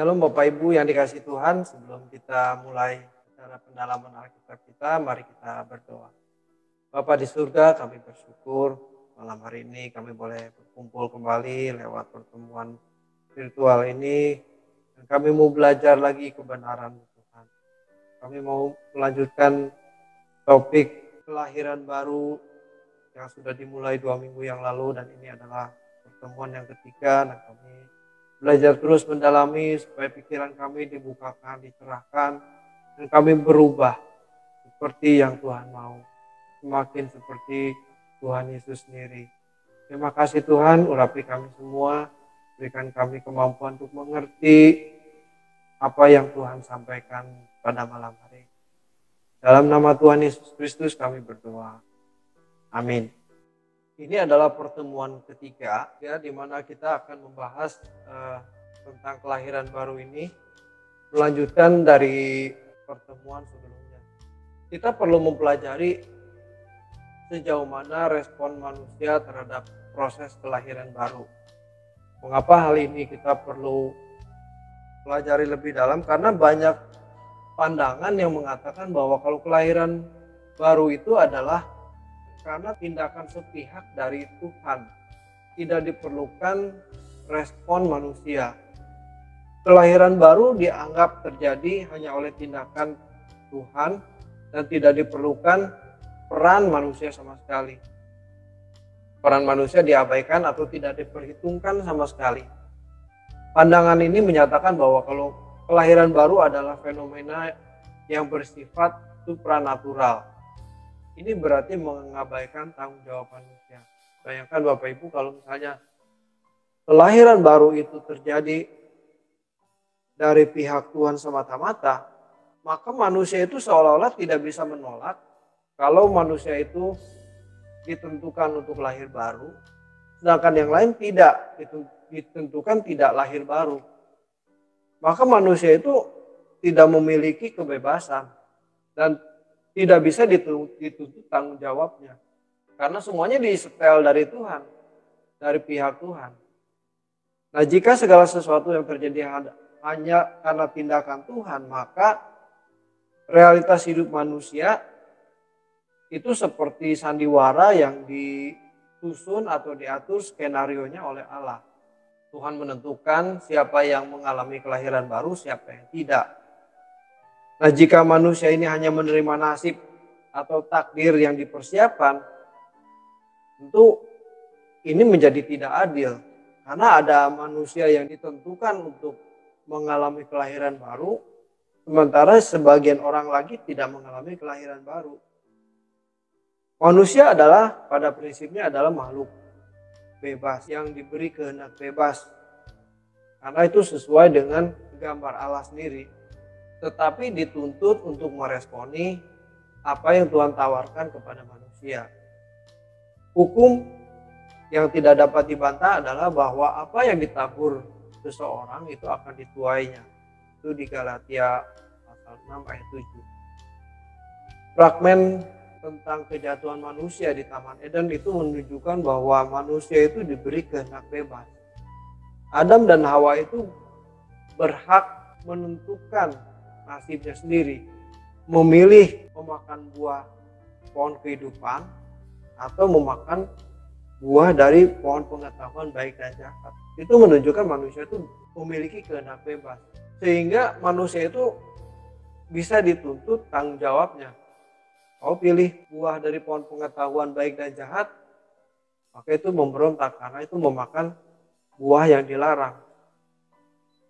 Shalom Bapak Ibu yang dikasihi Tuhan, sebelum kita mulai secara pendalaman Alkitab kita, mari kita berdoa. Bapa di surga, kami bersyukur malam hari ini kami boleh berkumpul kembali lewat pertemuan virtual ini. Dan kami mau belajar lagi kebenaran Tuhan. Kami mau melanjutkan topik kelahiran baru yang sudah dimulai 2 minggu yang lalu, dan ini adalah pertemuan yang ketiga. Dan kami belajar terus mendalami supaya pikiran kami dibukakan, dicerahkan, dan kami berubah seperti yang Tuhan mau, semakin seperti Tuhan Yesus sendiri. Terima kasih Tuhan, urapi kami semua, berikan kami kemampuan untuk mengerti apa yang Tuhan sampaikan pada malam hari. Dalam nama Tuhan Yesus Kristus kami berdoa. Amin. Ini adalah pertemuan ketiga, ya, di mana kita akan membahas tentang kelahiran baru ini, melanjutkan dari pertemuan sebelumnya. Kita perlu mempelajari sejauh mana respon manusia terhadap proses kelahiran baru. Mengapa hal ini kita perlu pelajari lebih dalam? Karena banyak pandangan yang mengatakan bahwa kalau kelahiran baru itu adalah karena tindakan sepihak dari Tuhan, tidak diperlukan respon manusia. Kelahiran baru dianggap terjadi hanya oleh tindakan Tuhan dan tidak diperlukan peran manusia sama sekali. Peran manusia diabaikan atau tidak diperhitungkan sama sekali. Pandangan ini menyatakan bahwa kalau kelahiran baru adalah fenomena yang bersifat supranatural. Ini berarti mengabaikan tanggung jawab manusia. Bayangkan Bapak Ibu, kalau misalnya kelahiran baru itu terjadi dari pihak Tuhan semata-mata, maka manusia itu seolah-olah tidak bisa menolak kalau manusia itu ditentukan untuk lahir baru, sedangkan yang lain tidak ditentukan tidak lahir baru. Maka manusia itu tidak memiliki kebebasan dan tidak bisa dituntut tanggung jawabnya. Karena semuanya disetel dari Tuhan, dari pihak Tuhan. Nah, jika segala sesuatu yang terjadi hanya karena tindakan Tuhan, maka realitas hidup manusia itu seperti sandiwara yang disusun atau diatur skenarionya oleh Allah. Tuhan menentukan siapa yang mengalami kelahiran baru, siapa yang tidak. Nah, jika manusia ini hanya menerima nasib atau takdir yang dipersiapkan, tentu ini menjadi tidak adil. Karena ada manusia yang ditentukan untuk mengalami kelahiran baru, sementara sebagian orang lagi tidak mengalami kelahiran baru. Manusia pada prinsipnya adalah makhluk bebas yang diberi kehendak bebas. Karena itu sesuai dengan gambar Allah sendiri. Tetapi dituntut untuk meresponi apa yang Tuhan tawarkan kepada manusia. Hukum yang tidak dapat dibantah adalah bahwa apa yang ditabur seseorang itu akan dituainya. Itu di Galatia pasal 6 ayat 7. Fragmen tentang kejatuhan manusia di Taman Eden itu menunjukkan bahwa manusia itu diberi kehendak bebas. Adam dan Hawa itu berhak menentukan nasibnya sendiri, memilih memakan buah pohon kehidupan atau memakan buah dari pohon pengetahuan baik dan jahat. Itu menunjukkan manusia itu memiliki kehendak bebas, sehingga manusia itu bisa dituntut tanggung jawabnya. Kau pilih buah dari pohon pengetahuan baik dan jahat, maka itu memberontak karena itu memakan buah yang dilarang,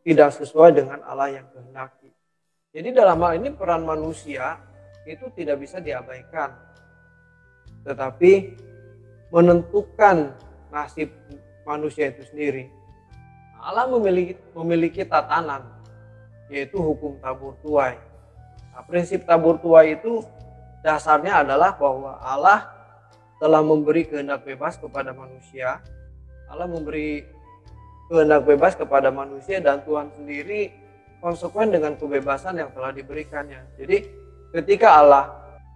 tidak sesuai dengan Allah yang kehendaki. Jadi dalam hal ini peran manusia itu tidak bisa diabaikan, tetapi menentukan nasib manusia itu sendiri. Allah memiliki tatanan, yaitu hukum tabur tuai. Nah, prinsip tabur tuai itu dasarnya adalah bahwa Allah telah memberi kehendak bebas kepada manusia. Allah memberi kehendak bebas kepada manusia dan Tuhan sendiri konsekuen dengan kebebasan yang telah diberikannya. Jadi ketika Allah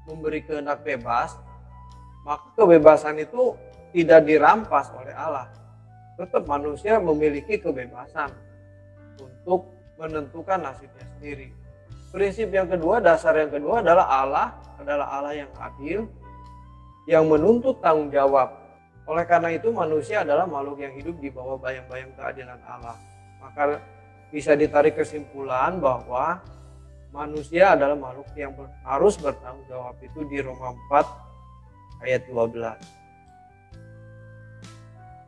memberi kehendak bebas, maka kebebasan itu tidak dirampas oleh Allah. Tetap manusia memiliki kebebasan untuk menentukan nasibnya sendiri. Prinsip yang kedua, dasar yang kedua adalah Allah yang adil, yang menuntut tanggung jawab. Oleh karena itu manusia adalah makhluk yang hidup di bawah bayang-bayang keadilan Allah. Maka bisa ditarik kesimpulan bahwa manusia adalah makhluk yang harus bertanggung jawab, itu di Roma 4 ayat 12.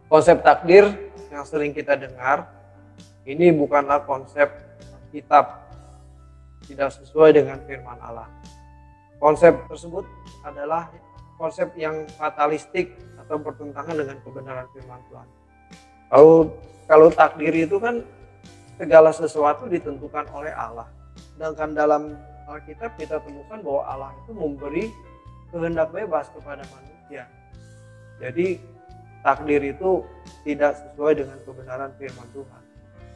Konsep takdir yang sering kita dengar ini bukanlah konsep kitab, tidak sesuai dengan firman Allah. Konsep tersebut adalah konsep yang fatalistik atau bertentangan dengan kebenaran firman Tuhan. Kalau takdir itu kan segala sesuatu ditentukan oleh Allah. Sedangkan dalam Alkitab kita temukan bahwa Allah itu memberi kehendak bebas kepada manusia. Jadi takdir itu tidak sesuai dengan kebenaran firman Tuhan.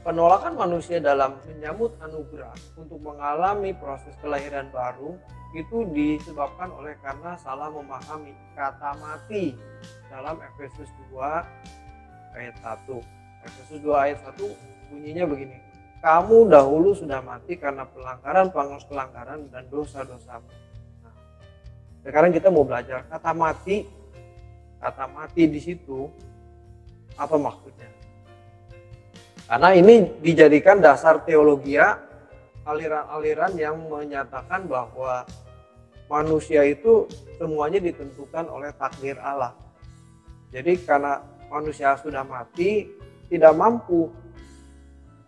Penolakan manusia dalam menyambut anugerah untuk mengalami proses kelahiran baru itu disebabkan oleh karena salah memahami kata mati dalam Efesus 2 ayat 1. Efesus 2 ayat 1 bunyinya begini. Kamu dahulu sudah mati karena pelanggaran dan dosa-dosamu. Nah, sekarang kita mau belajar kata mati. Kata mati di situ apa maksudnya? Karena ini dijadikan dasar teologia, aliran-aliran yang menyatakan bahwa manusia itu semuanya ditentukan oleh takdir Allah. Jadi karena manusia sudah mati, tidak mampu.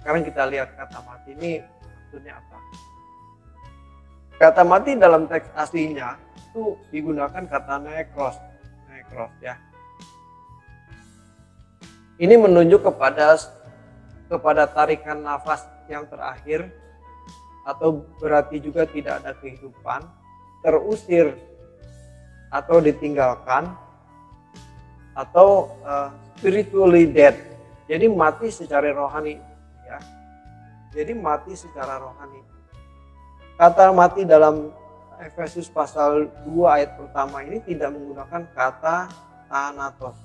Sekarang kita lihat kata mati ini maksudnya apa. Kata mati dalam teks aslinya itu digunakan kata nekros ya. Ini menunjuk kepada tarikan nafas yang terakhir, atau berarti juga tidak ada kehidupan, terusir atau ditinggalkan, atau spiritually dead. Jadi mati secara rohani ya. Jadi mati secara rohani. Kata mati dalam Efesus pasal 2 ayat pertama ini tidak menggunakan kata thanatos.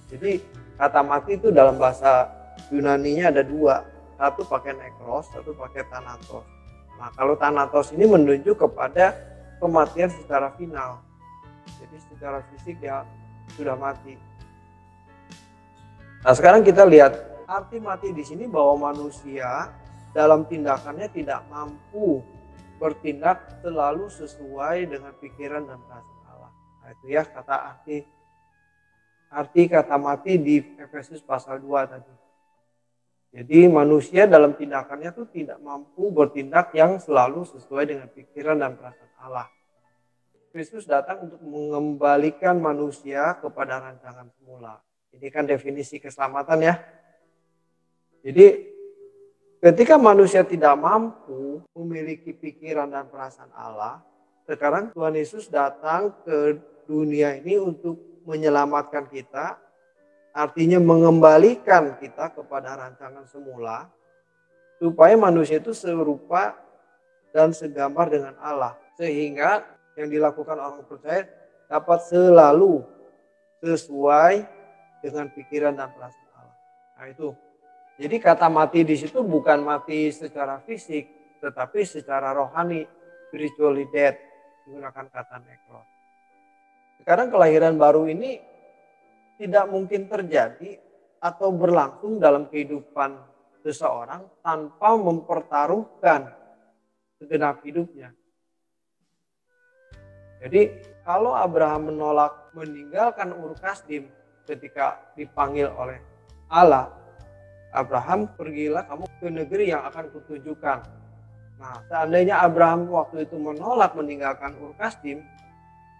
Jadi kata mati itu dalam bahasa Yunaninya ada dua, satu pakai nekros, satu pakai thanatos. Nah kalau thanatos ini menunjuk kepada kematian secara final, jadi secara fisik dia sudah mati. Nah sekarang kita lihat arti mati di sini bahwa manusia dalam tindakannya tidak mampu bertindak selalu sesuai dengan pikiran dan perasaan Allah. Nah itu ya arti kata mati di Efesus pasal 2 tadi. Jadi manusia dalam tindakannya itu tidak mampu bertindak yang selalu sesuai dengan pikiran dan perasaan Allah. Kristus datang untuk mengembalikan manusia kepada rancangan semula. Ini kan definisi keselamatan ya. Jadi ketika manusia tidak mampu memiliki pikiran dan perasaan Allah, sekarang Tuhan Yesus datang ke dunia ini untuk menyelamatkan kita, artinya mengembalikan kita kepada rancangan semula, supaya manusia itu serupa dan segambar dengan Allah. Sehingga yang dilakukan orang percaya dapat selalu sesuai dengan pikiran dan perasaan Allah. Nah itu. Jadi kata mati di situ bukan mati secara fisik, tetapi secara rohani, spiritually dead, menggunakan kata nekros. Sekarang kelahiran baru ini tidak mungkin terjadi atau berlangsung dalam kehidupan seseorang tanpa mempertaruhkan segenap hidupnya. Jadi kalau Abraham menolak meninggalkan Ur Kasdim ketika dipanggil oleh Allah, Abraham, pergilah kamu ke negeri yang akan kutunjukkan. Nah, seandainya Abraham waktu itu menolak meninggalkan Ur Kasdim,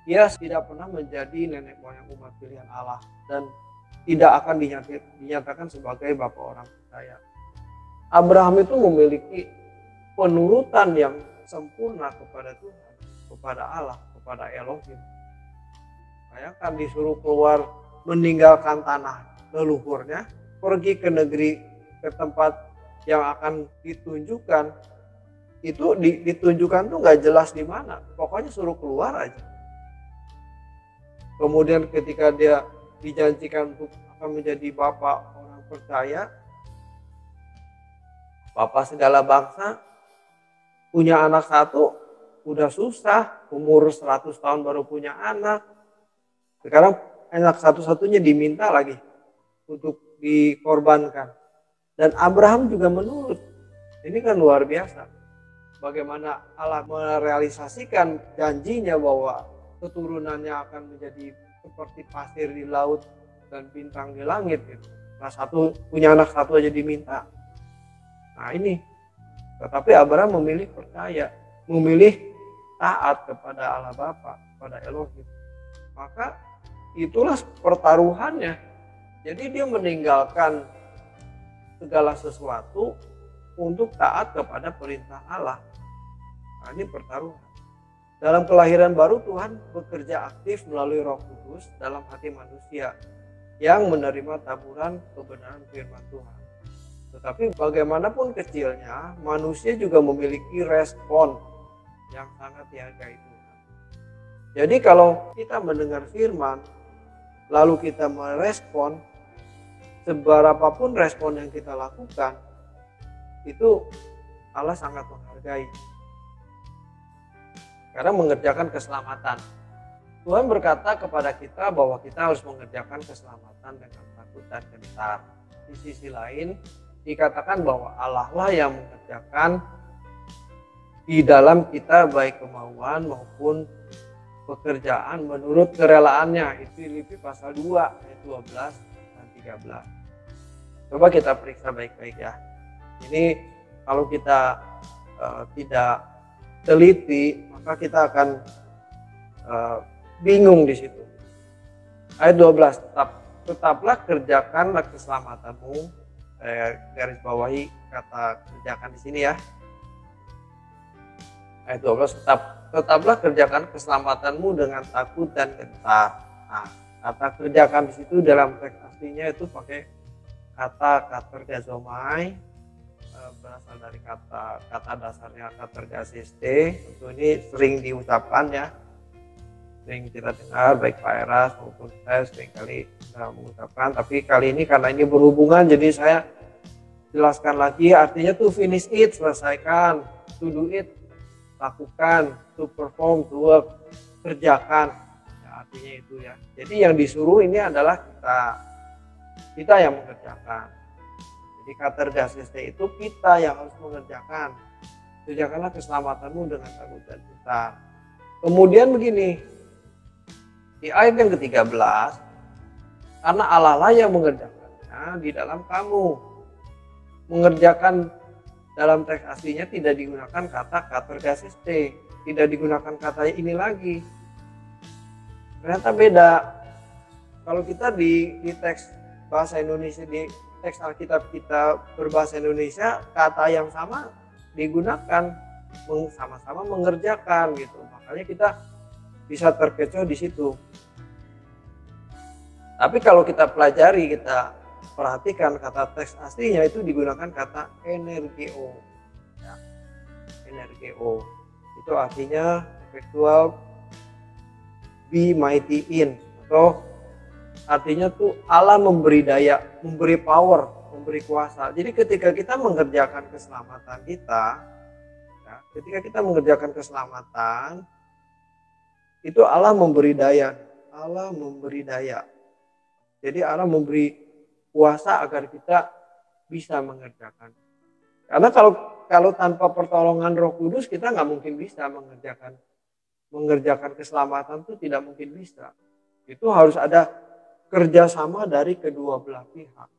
dia tidak pernah menjadi nenek moyang umat pilihan Allah dan tidak akan dinyatakan sebagai bapak orang percaya. Abraham itu memiliki penurutan yang sempurna kepada Tuhan, kepada Allah, kepada Elohim. Bayangkan disuruh keluar meninggalkan tanah leluhurnya, pergi ke negeri, ke tempat yang akan ditunjukkan. Itu ditunjukkan tuh nggak jelas di mana, pokoknya suruh keluar aja. Kemudian ketika dia dijanjikan untuk akan menjadi bapak orang percaya, Bapak segala bangsa punya anak satu udah susah, umur 100 tahun baru punya anak. Sekarang anak satu-satunya diminta lagi untuk dikorbankan. Dan Abraham juga menurut. Ini kan luar biasa. Bagaimana Allah merealisasikan janjinya bahwa keturunannya akan menjadi seperti pasir di laut dan bintang di langit gitu. Nah, punya anak satu aja diminta. Nah ini, tetapi Abraham memilih percaya, memilih taat kepada Allah Bapa, kepada Elohim. Maka itulah pertaruhannya. Jadi dia meninggalkan segala sesuatu untuk taat kepada perintah Allah. Nah, ini pertaruhan. Dalam kelahiran baru Tuhan bekerja aktif melalui Roh Kudus dalam hati manusia yang menerima taburan kebenaran firman Tuhan. Tetapi bagaimanapun kecilnya, manusia juga memiliki respon yang sangat dihargai Tuhan. Jadi kalau kita mendengar firman, lalu kita merespon, seberapapun respon yang kita lakukan, itu Allah sangat menghargai. Karena mengerjakan keselamatan. Tuhan berkata kepada kita bahwa kita harus mengerjakan keselamatan dengan takut dan gentar. Di sisi lain, dikatakan bahwa Allah lah yang mengerjakan di dalam kita baik kemauan maupun pekerjaan menurut kerelaannya. Itu Filipi pasal 2 ayat 12 dan 13. Coba kita periksa baik-baik ya. Ini kalau kita tidak teliti, maka kita akan bingung di situ. Ayat 12, tetaplah kerjakanlah keselamatanmu. Saya garis bawahi kata kerjakan di sini ya. Ayat 12, tetaplah kerjakan keselamatanmu dengan takut dan gentar. Nah, kata kerjakan di situ dalam teks aslinya itu pakai kata katergazomai, berasal dari kata dasarnya katergazeste. Tentu ini sering diucapkan ya, sering kita dengar baik Pak Eras maupun saya seringkali mengucapkan, tapi kali ini karena ini berhubungan jadi saya jelaskan lagi. Artinya to finish it, selesaikan, to do it, lakukan, to perform, to work, kerjakan ya, artinya itu ya. Jadi yang disuruh ini adalah kita yang mengerjakan. Jadi katergazeste itu kita yang harus mengerjakan. Kerjakanlah keselamatanmu dengan takut dan gentar. Kemudian begini, di ayat yang ke-13, karena Allah lah yang mengerjakannya di dalam kamu. Mengerjakan dalam teks aslinya tidak digunakan kata katergazeste, tidak digunakan kata ini lagi. Ternyata beda. Kalau kita di teks bahasa Indonesia, di teks Alkitab kita berbahasa Indonesia, kata yang sama digunakan, sama-sama mengerjakan gitu. Makanya kita bisa terkecoh di situ. Tapi kalau kita pelajari, kita perhatikan kata teks aslinya itu digunakan kata energeo. Ya, energeo. Itu artinya effectual, be mighty in, atau artinya tuh Allah memberi daya, memberi power, memberi kuasa. Jadi ketika kita mengerjakan keselamatan kita, ya, ketika kita mengerjakan keselamatan, itu Allah memberi daya. Allah memberi daya. Jadi Allah memberi kuasa agar kita bisa mengerjakan. Karena kalau tanpa pertolongan Roh Kudus kita nggak mungkin bisa mengerjakan keselamatan, itu tidak mungkin bisa. Itu harus ada kerjasama dari kedua belah pihak.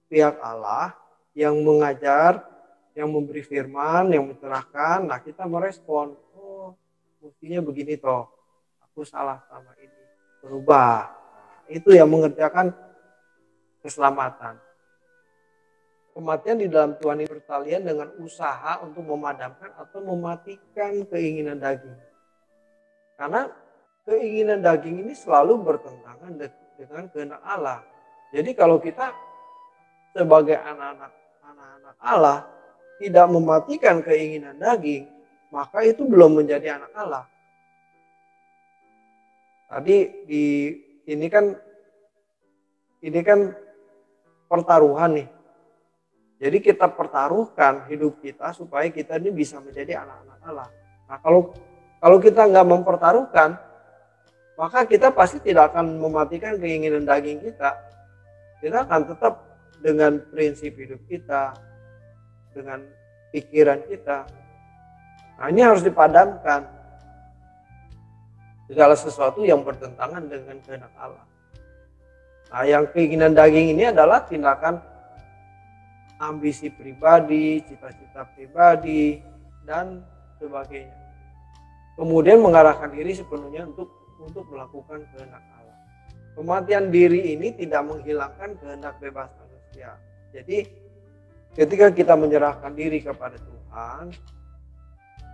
Pihak Allah yang mengajar, yang memberi firman, yang mencerahkan. Nah kita merespon, oh mestinya begini toh, aku salah sama ini, berubah. Nah, itu yang mengerjakan keselamatan. Kematian di dalam Tuhan ini bertalian dengan usaha untuk memadamkan atau mematikan keinginan daging. Karena keinginan daging ini selalu bertentangan dengan kehendak Allah. Jadi kalau kita sebagai anak-anak Allah tidak mematikan keinginan daging, maka itu belum menjadi anak Allah. Tadi ini kan pertaruhan nih. Jadi kita pertaruhkan hidup kita supaya kita ini bisa menjadi anak-anak Allah. Nah, kalau kita nggak mempertaruhkan, maka kita pasti tidak akan mematikan keinginan daging kita. Kita akan tetap dengan prinsip hidup kita, dengan pikiran kita. Nah, ini harus dipadamkan. Segala sesuatu yang bertentangan dengan kehendak Allah. Nah, yang keinginan daging ini adalah tindakan ambisi pribadi, cita-cita pribadi, dan sebagainya. Kemudian mengarahkan diri sepenuhnya untuk melakukan kehendak Allah. Kematian diri ini tidak menghilangkan kehendak bebas manusia. Jadi ketika kita menyerahkan diri kepada Tuhan,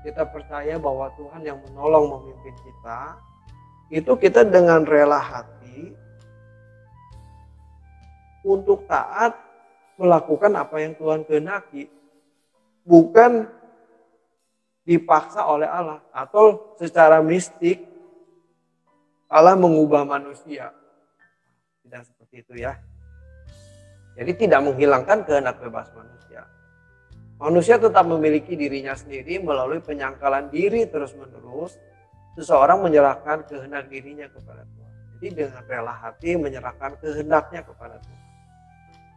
kita percaya bahwa Tuhan yang menolong memimpin kita, itu kita dengan rela hati untuk taat melakukan apa yang Tuhan kehendaki, bukan dipaksa oleh Allah atau secara mistik Allah mengubah manusia. Tidak seperti itu ya. Jadi tidak menghilangkan kehendak bebas manusia. Manusia tetap memiliki dirinya sendiri melalui penyangkalan diri terus-menerus. Seseorang menyerahkan kehendak dirinya kepada Tuhan. Jadi dengan rela hati menyerahkan kehendaknya kepada Tuhan.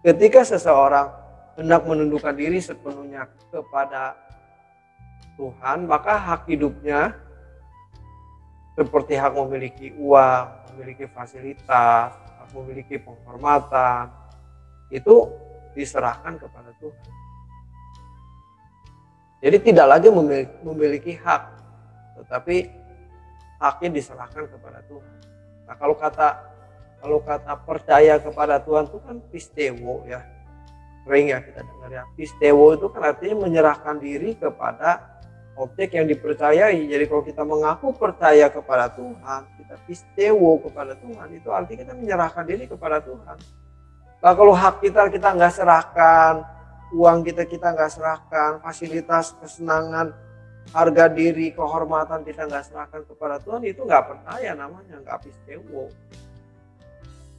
Ketika seseorang hendak menundukkan diri sepenuhnya kepada Tuhan, maka hak hidupnya seperti hak memiliki uang, memiliki fasilitas, hak memiliki penghormatan, itu diserahkan kepada Tuhan. Jadi tidak lagi memiliki hak, tetapi haknya diserahkan kepada Tuhan. Nah, kalau kata percaya kepada Tuhan itu kan pistewo ya. Sering ya kita dengar ya. Pistewo itu kan artinya menyerahkan diri kepada objek yang dipercayai. Jadi kalau kita mengaku percaya kepada Tuhan, kita pistewo kepada Tuhan, itu artinya kita menyerahkan diri kepada Tuhan. Nah, kalau hak kita nggak serahkan, uang kita nggak serahkan, fasilitas, kesenangan, harga diri, kehormatan kita nggak serahkan kepada Tuhan, itu nggak percaya namanya, nggak pistewo.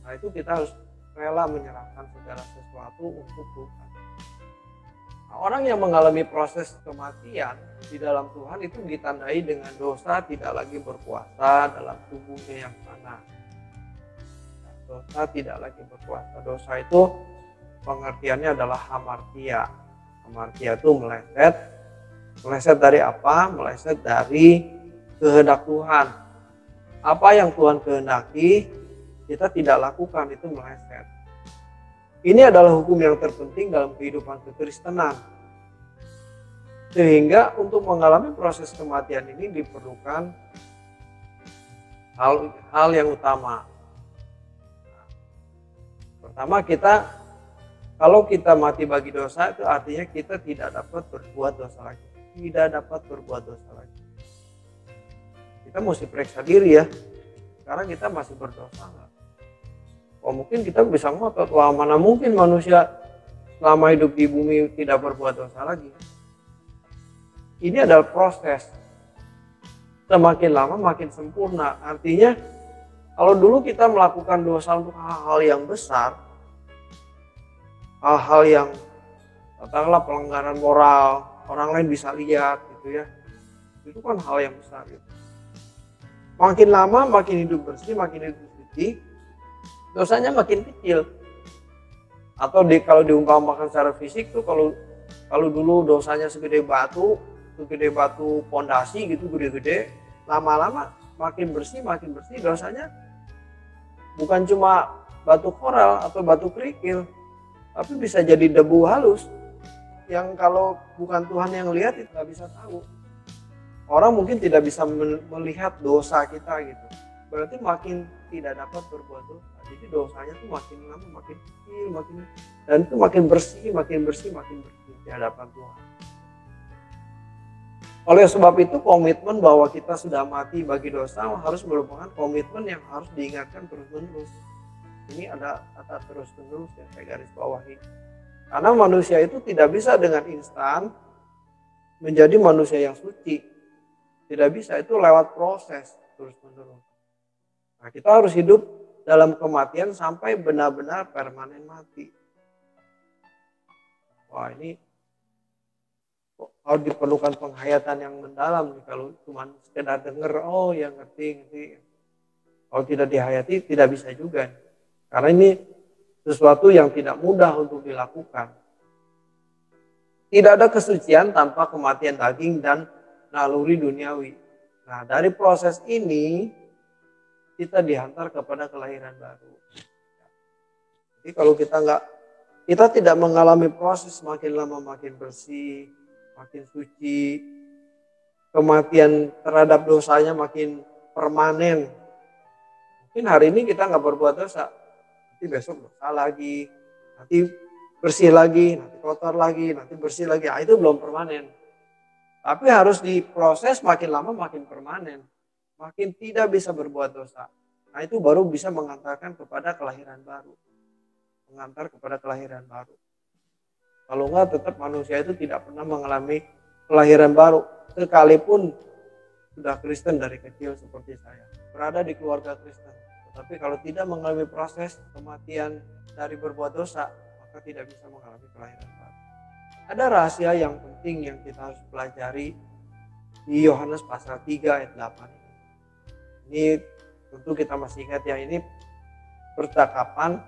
Nah, itu kita harus rela menyerahkan segala sesuatu untuk Tuhan. Nah, orang yang mengalami proses kematian di dalam Tuhan itu ditandai dengan dosa tidak lagi berkuasa dalam tubuhnya yang fana. Nah, dosa tidak lagi berkuasa. Dosa itu pengertiannya adalah hamartia. Hamartia itu meleset. Meleset dari apa? Meleset dari kehendak Tuhan. Apa yang Tuhan kehendaki kita tidak lakukan, itu meleset. Ini adalah hukum yang terpenting dalam kehidupan kekristenan. Sehingga untuk mengalami proses kematian ini diperlukan hal yang utama. Pertama, kalau kita mati bagi dosa, itu artinya kita tidak dapat berbuat dosa lagi. Tidak dapat berbuat dosa lagi. Kita mesti periksa diri ya. Sekarang kita masih berdosa nggak? Oh, mungkin kita bisa ngotot, wah mana mungkin manusia selama hidup di bumi tidak berbuat dosa lagi. Ini adalah proses. Semakin lama makin sempurna. Artinya kalau dulu kita melakukan dosa untuk hal-hal yang besar, hal-hal yang katakanlah pelanggaran moral, orang lain bisa lihat gitu ya, itu kan hal yang besar gitu. Makin lama makin hidup bersih, makin hidup suci, dosanya makin kecil. Atau kalau diumpamakan secara fisik tuh, kalau dulu dosanya segede batu pondasi gitu, gede-gede, lama-lama makin bersih dosanya bukan cuma batu koral atau batu kerikil, tapi bisa jadi debu halus yang kalau bukan Tuhan yang lihat itu nggak bisa tahu. Orang mungkin tidak bisa melihat dosa kita gitu, berarti makin tidak dapat berbuat dosa. Jadi dosanya tuh makin lama makin kecil, dan itu makin bersih di hadapan Tuhan. Oleh sebab itu komitmen bahwa kita sudah mati bagi dosa harus merupakan komitmen yang harus diingatkan terus-menerus. Ini ada kata terus-menerus ya, saya garis bawahi. Karena manusia itu tidak bisa dengan instan menjadi manusia yang suci. Tidak bisa, itu lewat proses terus-menerus. Nah, kita harus hidup dalam kematian sampai benar-benar permanen mati. wah ini harus diperlukan penghayatan yang mendalam nih. Kalau cuma sekedar dengar, oh ya ngerti. Kalau tidak dihayati tidak bisa juga. Karena ini sesuatu yang tidak mudah untuk dilakukan. Tidak ada kesucian tanpa kematian daging dan naluri duniawi. Nah, dari proses ini kita dihantar kepada kelahiran baru. Jadi kalau kita tidak mengalami proses makin lama makin bersih, makin suci, kematian terhadap dosanya makin permanen. Mungkin hari ini kita nggak berbuat dosa, nanti besok dosa lagi, nanti bersih lagi, nanti kotor lagi, nanti bersih lagi. Nah, itu belum permanen. Tapi harus diproses makin lama makin permanen. Makin tidak bisa berbuat dosa. Nah itu baru bisa mengantarkan kepada kelahiran baru. Mengantar kepada kelahiran baru. Kalau enggak tetap manusia itu tidak pernah mengalami kelahiran baru. Sekalipun sudah Kristen dari kecil seperti saya. Berada di keluarga Kristen. Tetapi kalau tidak mengalami proses kematian dari berbuat dosa, maka tidak bisa mengalami kelahiran baru. Ada rahasia yang penting yang kita harus pelajari di Yohanes pasal 3 ayat 8 ini. Ini tentu kita masih ingat ya, ini percakapan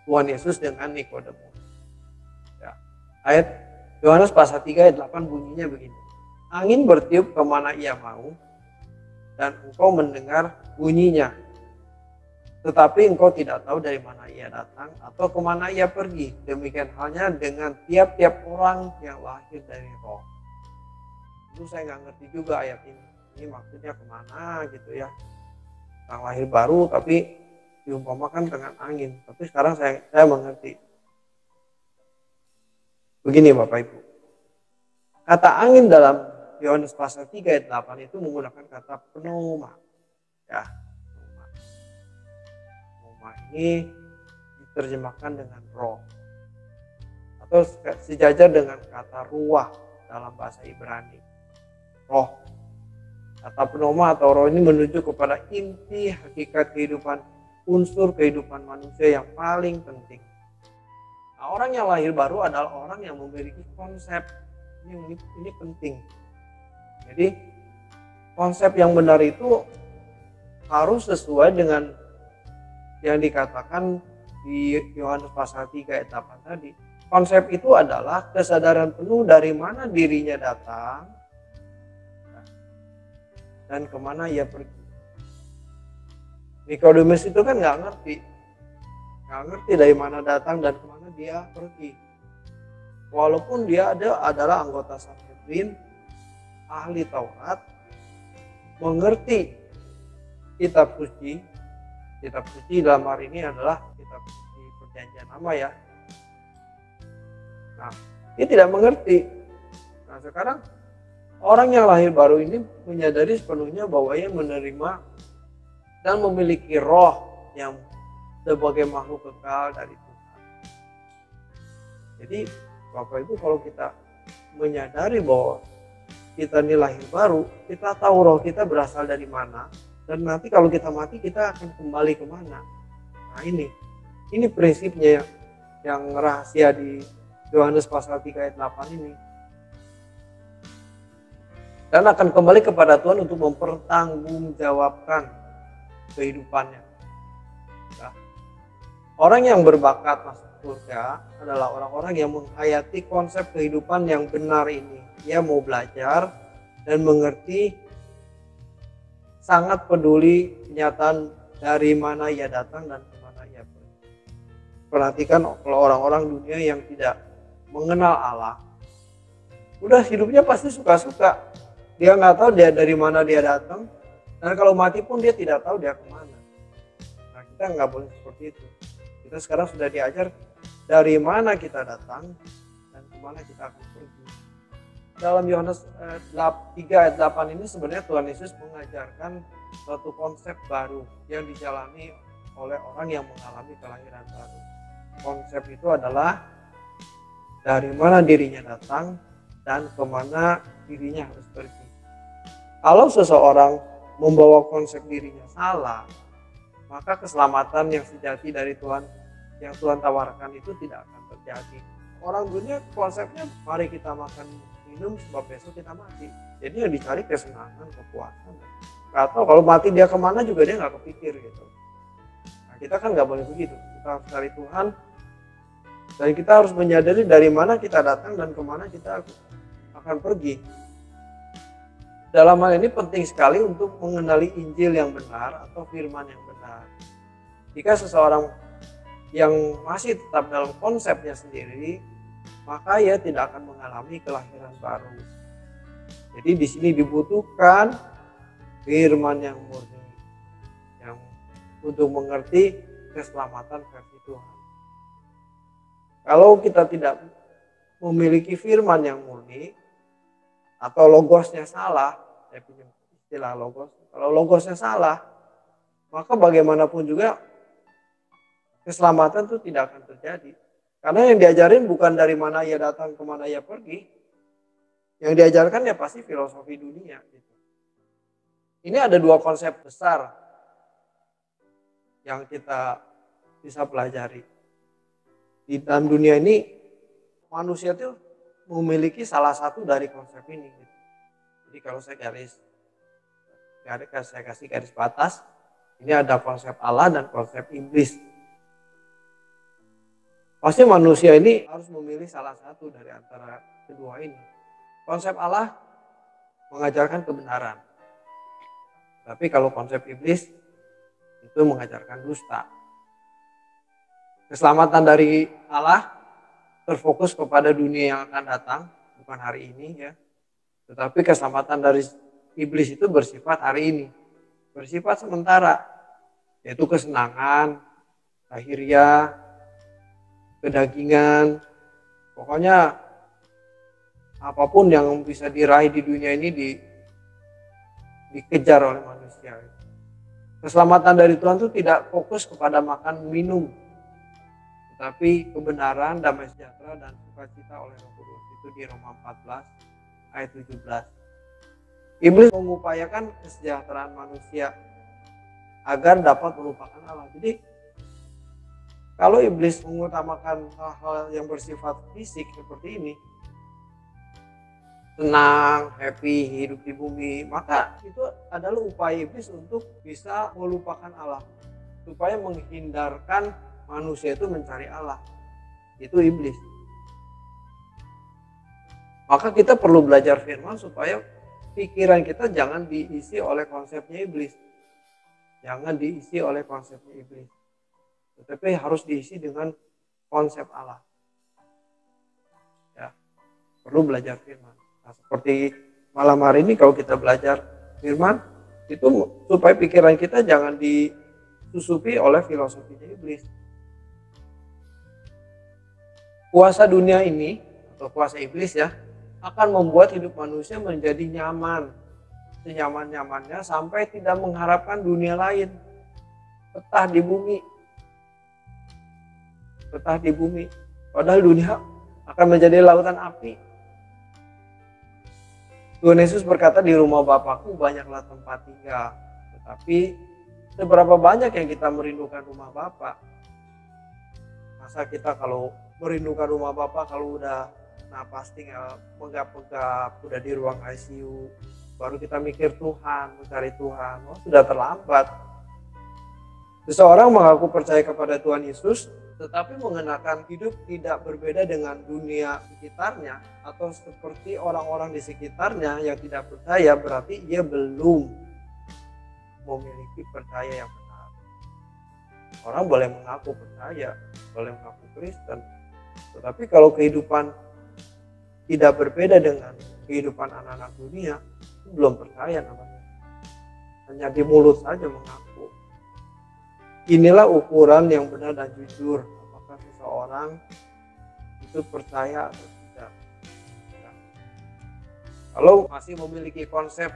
Tuhan Yesus dengan Nikodemus. Ya. Ayat Yohanes pasal 3 ayat 8 bunyinya begini. Angin bertiup kemana ia mau dan engkau mendengar bunyinya. Tetapi engkau tidak tahu dari mana ia datang atau kemana ia pergi. Demikian halnya dengan tiap-tiap orang yang lahir dari roh. Itu saya nggak ngerti juga ayat ini. Ini maksudnya kemana gitu ya. Yang lahir baru tapi diumpamakan dengan angin. Tapi sekarang saya mengerti. Begini Bapak Ibu. Kata angin dalam Yohanes pasal 3 ayat 8 itu menggunakan kata pneuma. Ya. Ini diterjemahkan dengan roh atau sejajar dengan kata ruah dalam bahasa Ibrani. Roh. Kata pneuma atau roh ini menunjuk kepada inti hakikat kehidupan, unsur kehidupan manusia yang paling penting. Nah, orang yang lahir baru adalah orang yang memiliki konsep. Ini penting. Jadi konsep yang benar itu harus sesuai dengan yang dikatakan di Yohanes pasal 3 ayat 8 tadi. Konsep itu adalah kesadaran penuh dari mana dirinya datang dan kemana ia pergi. Nikodemus itu kan nggak ngerti dari mana datang dan kemana dia pergi. Walaupun dia adalah anggota Sanhedrin, ahli Taurat, mengerti kitab suci. Kitab suci dalam hari ini adalah kitab suci Perjanjian Lama ya. Nah, dia tidak mengerti. Nah, sekarang orang yang lahir baru ini menyadari sepenuhnya bahwa ia menerima dan memiliki roh yang sebagai makhluk kekal dari Tuhan. Jadi, Bapak Ibu, kalau kita menyadari bahwa kita ini lahir baru, kita tahu roh kita berasal dari mana. Dan nanti kalau kita mati kita akan kembali kemana. Nah ini prinsipnya yang rahasia di Yohanes pasal 3 ayat 8 ini. Dan akan kembali kepada Tuhan untuk mempertanggungjawabkan kehidupannya. Nah, orang yang berbakat masuk surga adalah orang-orang yang menghayati konsep kehidupan yang benar ini. Ia mau belajar dan mengerti, sangat peduli kenyataan dari mana ia datang dan kemana ia pergi. Perhatikan kalau orang-orang dunia yang tidak mengenal Allah, udah hidupnya pasti suka-suka. Dia nggak tahu dia dari mana dia datang, dan kalau mati pun dia tidak tahu dia kemana. Nah kita nggak boleh seperti itu. Kita sekarang sudah diajar dari mana kita datang dan kemana kita akan pergi. Dalam Yohanes 3 ayat 8 ini sebenarnya Tuhan Yesus mengajarkan suatu konsep baru yang dijalani oleh orang yang mengalami kelahiran baru. Konsep itu adalah dari mana dirinya datang dan kemana dirinya harus pergi. Kalau seseorang membawa konsep dirinya salah, maka keselamatan yang sejati dari Tuhan yang Tuhan tawarkan itu tidak akan terjadi. orang dunia konsepnya mari kita makan minum sebab besok kita mati. Jadi yang dicari kesenangan, kepuasan. Atau kalau mati dia kemana juga dia nggak kepikir gitu. Nah, kita kan nggak boleh begitu. Kita harus cari Tuhan dan kita harus menyadari dari mana kita datang dan kemana kita akan pergi. Dalam hal ini penting sekali untuk mengenali Injil yang benar atau firman yang benar. Jika seseorang yang masih tetap dalam konsepnya sendiri, maka ia tidak akan mengalami kelahiran baru. Jadi di sini dibutuhkan firman yang murni, yang untuk mengerti keselamatan versi Tuhan. Kalau kita tidak memiliki firman yang murni, atau logosnya salah, saya punya istilah logos. Kalau logosnya salah, maka bagaimanapun juga keselamatan itu tidak akan terjadi. Karena yang diajarin bukan dari mana ia datang, kemana ia pergi. Yang diajarkan ya pasti filosofi dunia. Gitu. Ini ada dua konsep besar yang kita bisa pelajari. Di dalam dunia ini manusia itu memiliki salah satu dari konsep ini. Jadi kalau saya kasih garis batas, ini ada konsep Allah dan konsep iblis. Pasti manusia ini harus memilih salah satu dari antara kedua ini. Konsep Allah mengajarkan kebenaran. Tapi kalau konsep iblis itu mengajarkan dusta. Keselamatan dari Allah terfokus kepada dunia yang akan datang, bukan hari ini ya. Tetapi keselamatan dari iblis itu bersifat hari ini. Bersifat sementara, yaitu kesenangan, lahiriah, kedagingan. Pokoknya apapun yang bisa diraih di dunia ini dikejar oleh manusia. Keselamatan dari Tuhan itu tidak fokus kepada makan minum, tetapi kebenaran, damai sejahtera, dan sukacita oleh Roh Kudus. Itu di Roma 14 ayat 17. Iblis mengupayakan kesejahteraan manusia agar dapat melupakan Allah. Jadi kalau iblis mengutamakan hal-hal yang bersifat fisik seperti ini, senang, happy, hidup di bumi, maka itu adalah upaya iblis untuk bisa melupakan Allah, supaya menghindarkan manusia itu mencari Allah. Itu iblis. Maka kita perlu belajar firman supaya pikiran kita jangan diisi oleh konsepnya iblis. Jangan diisi oleh konsepnya iblis. Tetapi harus diisi dengan konsep Allah. Ya, perlu belajar firman. Nah, seperti malam hari ini kalau kita belajar firman, itu supaya pikiran kita jangan disusupi oleh filosofinya iblis. Kuasa dunia ini atau kuasa iblis ya akan membuat hidup manusia menjadi nyaman, senyaman-nyamannya sampai tidak mengharapkan dunia lain. Betah di bumi, padahal dunia akan menjadi lautan api. Tuhan Yesus berkata, di rumah Bapakku banyaklah tempat tinggal, tetapi seberapa banyak yang kita merindukan rumah Bapa? Masa kita kalau merindukan rumah Bapa kalau udah napas tinggal menggap-menggap, udah di ruang ICU, baru kita mikir Tuhan, mencari Tuhan, sudah terlambat. Seseorang mengaku percaya kepada Tuhan Yesus, tetapi mengenakan hidup tidak berbeda dengan dunia sekitarnya, atau seperti orang-orang di sekitarnya yang tidak percaya, berarti ia belum memiliki percaya yang benar. Orang boleh mengaku percaya, boleh mengaku Kristen, tetapi kalau kehidupan tidak berbeda dengan kehidupan anak-anak dunia, itu belum percaya namanya. Hanya di mulut saja mengaku. Inilah ukuran yang benar dan jujur, apakah seseorang itu percaya atau tidak. Kalau masih memiliki konsep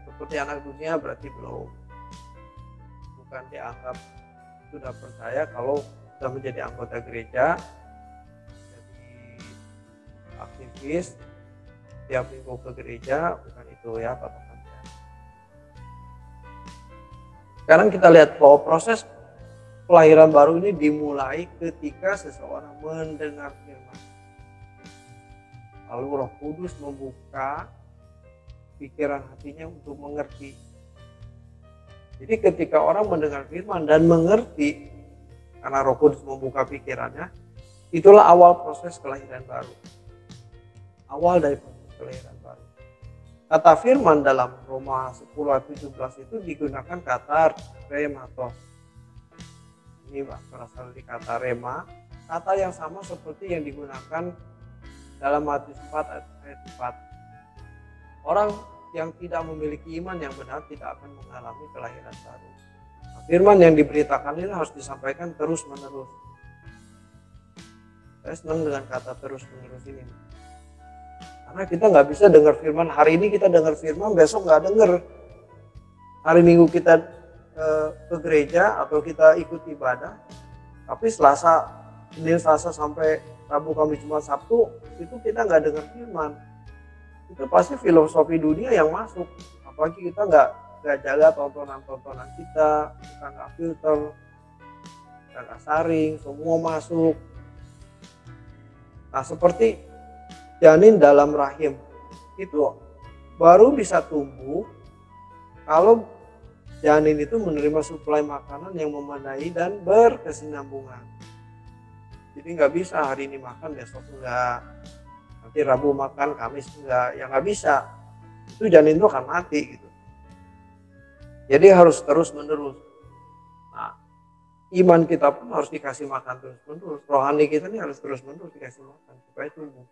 seperti anak dunia, berarti belum. Bukan dianggap sudah percaya kalau sudah menjadi anggota gereja, aktivis, tiap minggu ke gereja, bukan itu ya patokannya. Sekarang kita lihat bahwa proses kelahiran baru ini dimulai ketika seseorang mendengar firman. lalu Roh Kudus membuka pikiran hatinya untuk mengerti. Jadi ketika orang mendengar firman dan mengerti karena Roh Kudus membuka pikirannya, itulah awal proses kelahiran baru. Awal dari proses kelahiran baru. Kata firman dalam Roma 10:17 itu digunakan kata rematos. Ini berasal dari kata rema, kata yang sama seperti yang digunakan dalam Matius 4 ayat 4. Orang yang tidak memiliki iman yang benar tidak akan mengalami kelahiran baru. Nah, firman yang diberitakan ini harus disampaikan terus menerus. Saya senang dengan kata terus menerus ini. Karena kita nggak bisa dengar firman, hari ini kita dengar firman, besok nggak dengar. Hari Minggu kita ke gereja atau kita ikut ibadah, tapi Selasa, Senin, Selasa sampai Rabu, Kamis, Jumat, Sabtu itu kita nggak dengar firman. Itu pasti filosofi dunia yang masuk. Apalagi kita nggak jaga tontonan kita nggak filter, kita nggak saring, semua masuk. Nah, seperti janin dalam rahim itu baru bisa tumbuh kalau janin itu menerima suplai makanan yang memadai dan berkesinambungan. Jadi nggak bisa hari ini makan, besok enggak, nanti Rabu makan, Kamis enggak, ya nggak bisa. Itu janin itu akan mati gitu. Jadi harus terus menerus. Nah, iman kita pun harus dikasih makan terus menerus. Rohani kita ini harus terus menerus dikasih makan supaya tumbuh.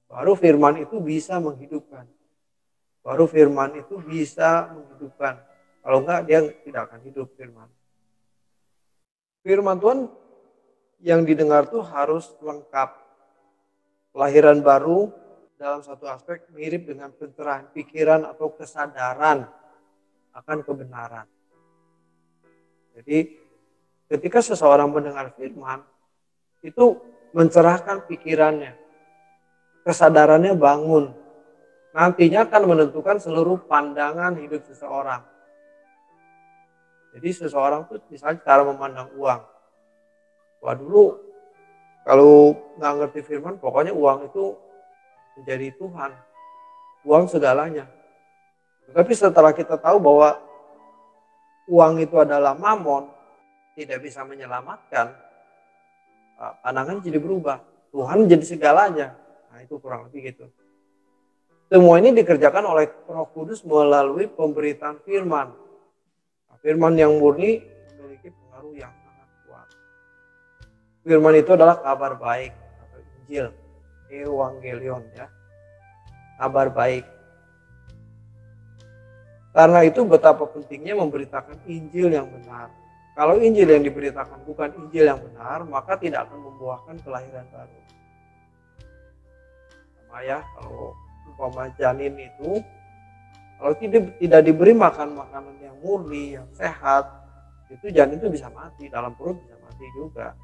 Baru firman itu bisa menghidupkan. Baru firman itu bisa menghidupkan. Kalau enggak, dia tidak akan hidup firman. Firman Tuhan yang didengar tuh harus lengkap. Kelahiran baru dalam satu aspek mirip dengan pencerahan pikiran atau kesadaran akan kebenaran. Jadi ketika seseorang mendengar firman, itu mencerahkan pikirannya. Kesadarannya bangun. Nantinya akan menentukan seluruh pandangan hidup seseorang. Jadi seseorang tuh misalnya cara memandang uang. Wah, dulu kalau nggak ngerti firman, pokoknya uang itu menjadi Tuhan. Uang segalanya. Tetapi setelah kita tahu bahwa uang itu adalah mamon, tidak bisa menyelamatkan, pandangan jadi berubah. Tuhan jadi segalanya. Nah, itu kurang lebih gitu. Semua ini dikerjakan oleh Roh Kudus melalui pemberitaan firman. Firman yang murni memiliki pengaruh yang sangat kuat. Firman itu adalah kabar baik atau Injil, Evangelion ya. Kabar baik. Karena itu betapa pentingnya memberitakan Injil yang benar. Kalau Injil yang diberitakan bukan Injil yang benar, maka tidak akan membuahkan kelahiran baru. Sama ya, kalau umpama janin itu kalau tidak diberi makanan yang murni, yang sehat, itu janin itu bisa mati, dalam perut bisa mati juga.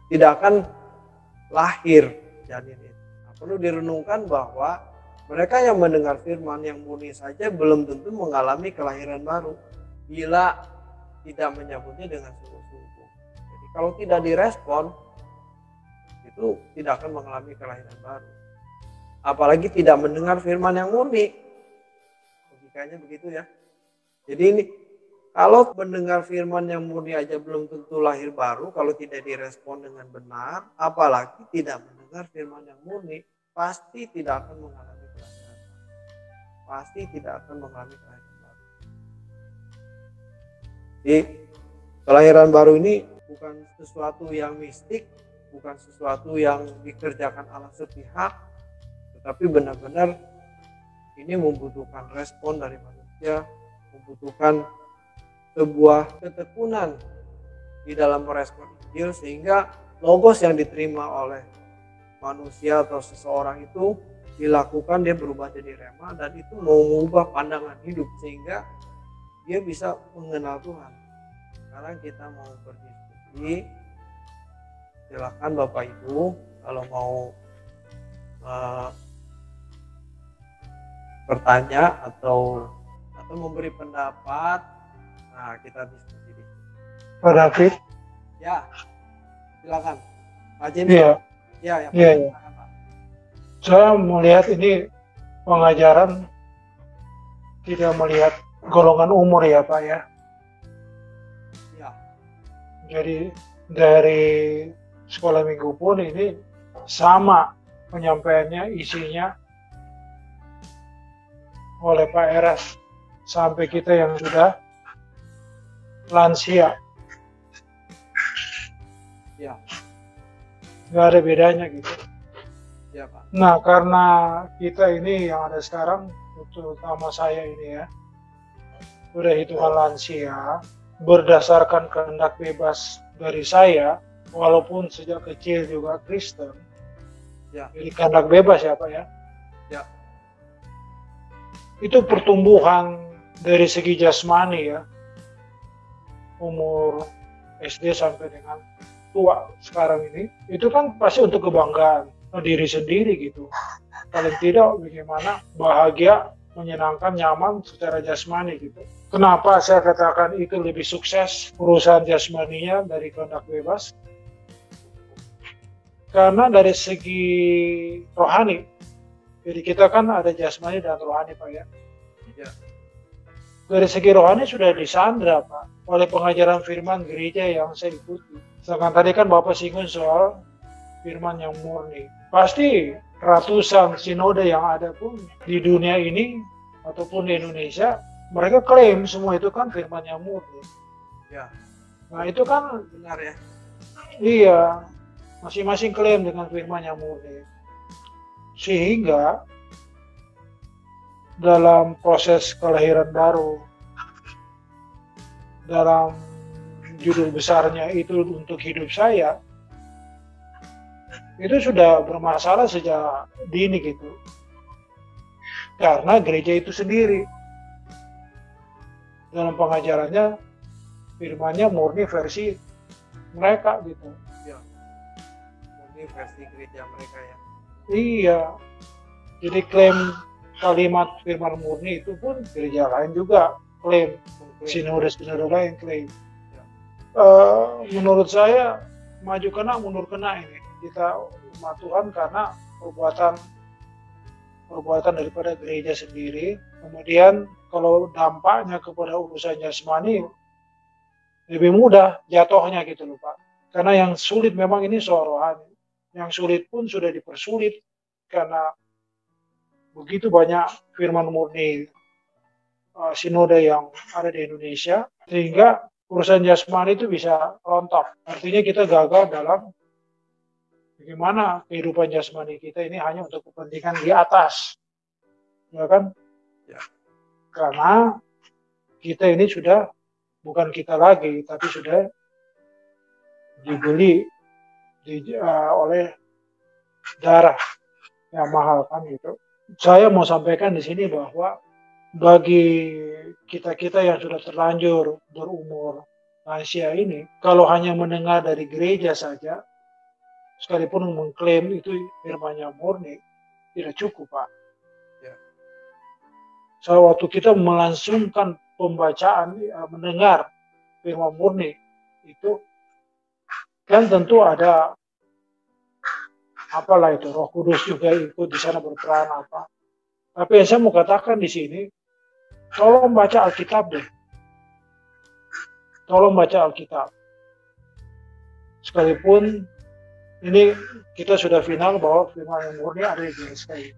Tidak akan lahir janin itu. Nah, perlu direnungkan bahwa mereka yang mendengar firman yang murni saja belum tentu mengalami kelahiran baru bila tidak menyambutnya dengan sungguh-sungguh. Jadi kalau tidak direspon, itu tidak akan mengalami kelahiran baru. Apalagi tidak mendengar firman yang murni. Logikanya begitu ya. Jadi ini kalau mendengar firman yang murni aja belum tentu lahir baru kalau tidak direspon dengan benar, apalagi tidak mendengar firman yang murni, pasti tidak akan mengalami kelahiran baru. Pasti tidak akan mengalami kelahiran baru. Jadi kelahiran baru ini bukan sesuatu yang mistik, bukan sesuatu yang dikerjakan Allah sepihak, tetapi benar-benar ini membutuhkan respon dari manusia, membutuhkan sebuah ketekunan di dalam merespon Injil sehingga logos yang diterima oleh manusia atau seseorang itu dilakukan, dia berubah jadi rema dan itu mau mengubah pandangan hidup sehingga dia bisa mengenal Tuhan. Sekarang kita mau berdiskusi, silakan Bapak Ibu kalau mau bertanya atau memberi pendapat, nah kita diskusi di sini. Pak David. Ya, silakan. Pak James. Iya. Ya, Iya. silakan, Pak. Saya melihat ini pengajaran tidak melihat golongan umur ya Pak ya. Ya, Jadi dari sekolah minggu pun ini sama penyampaiannya, isinya oleh Pak Eras sampai kita yang sudah lansia. ya, Nggak ada bedanya gitu. ya Pak. Nah, karena kita ini yang ada sekarang, terutama saya ini ya, udah hitungan lansia, berdasarkan kehendak bebas dari saya, walaupun sejak kecil juga Kristen, Ya, jadi kehendak bebas ya Pak ya, ya, itu pertumbuhan dari segi jasmani ya, umur SD sampai dengan tua sekarang ini, itu kan pasti untuk kebanggaan diri sendiri gitu. Paling tidak bagaimana bahagia, menyenangkan, nyaman secara jasmani gitu. Kenapa saya katakan itu lebih sukses perusahaan jasmaninya dari kehendak bebas? Karena dari segi rohani, jadi kita kan ada jasmani dan rohani Pak ya. ya, Dari segi rohani sudah disandra Pak oleh pengajaran firman gereja yang saya ikuti. Sedangkan tadi kan Bapak singgung soal firman yang murni. Pasti ratusan sinode yang ada pun di dunia ini ataupun di Indonesia, mereka klaim semua itu kan firman yang murni. ya, Nah itu kan benar ya. iya, masing-masing klaim dengan firman yang murni. Sehingga dalam proses kelahiran baru, dalam judul besarnya itu untuk hidup saya, itu sudah bermasalah sejak dini gitu. Karena gereja itu sendiri dalam pengajarannya firmannya murni versi mereka gitu. Ya, ini versi gereja mereka ya. Iya, jadi klaim kalimat firman murni itu pun gereja lain juga klaim, sinode-sinode lain klaim. Ya. Menurut saya maju kena mundur kena ini kita umat Tuhan karena perbuatan daripada gereja sendiri. Kemudian kalau dampaknya kepada urusan jasmani lebih mudah jatuhnya gitu loh Pak. Karena yang sulit memang ini soal rohani. Yang sulit pun sudah dipersulit karena begitu banyak firman murni sinode yang ada di Indonesia, sehingga urusan jasmani itu bisa rontok. Artinya kita gagal dalam bagaimana kehidupan jasmani kita ini hanya untuk kepentingan di atas, ya kan? Ya. Karena kita ini sudah bukan kita lagi, tapi sudah dibeli oleh darah yang mahal kan gitu. Saya mau sampaikan di sini bahwa bagi kita-kita yang sudah terlanjur berumur lansia ini, kalau hanya mendengar dari gereja saja, sekalipun mengklaim itu firman-Nya murni, tidak cukup Pak. Ya. So, waktu kita melangsungkan pembacaan, mendengar firman murni, itu kan tentu ada apalah itu, Roh Kudus juga ikut di sana berperan apa. Tapi yang saya mau katakan di sini, tolong baca Alkitab deh. Tolong baca Alkitab. Sekalipun ini kita sudah final bahwa firman yang murni ada di GSKI.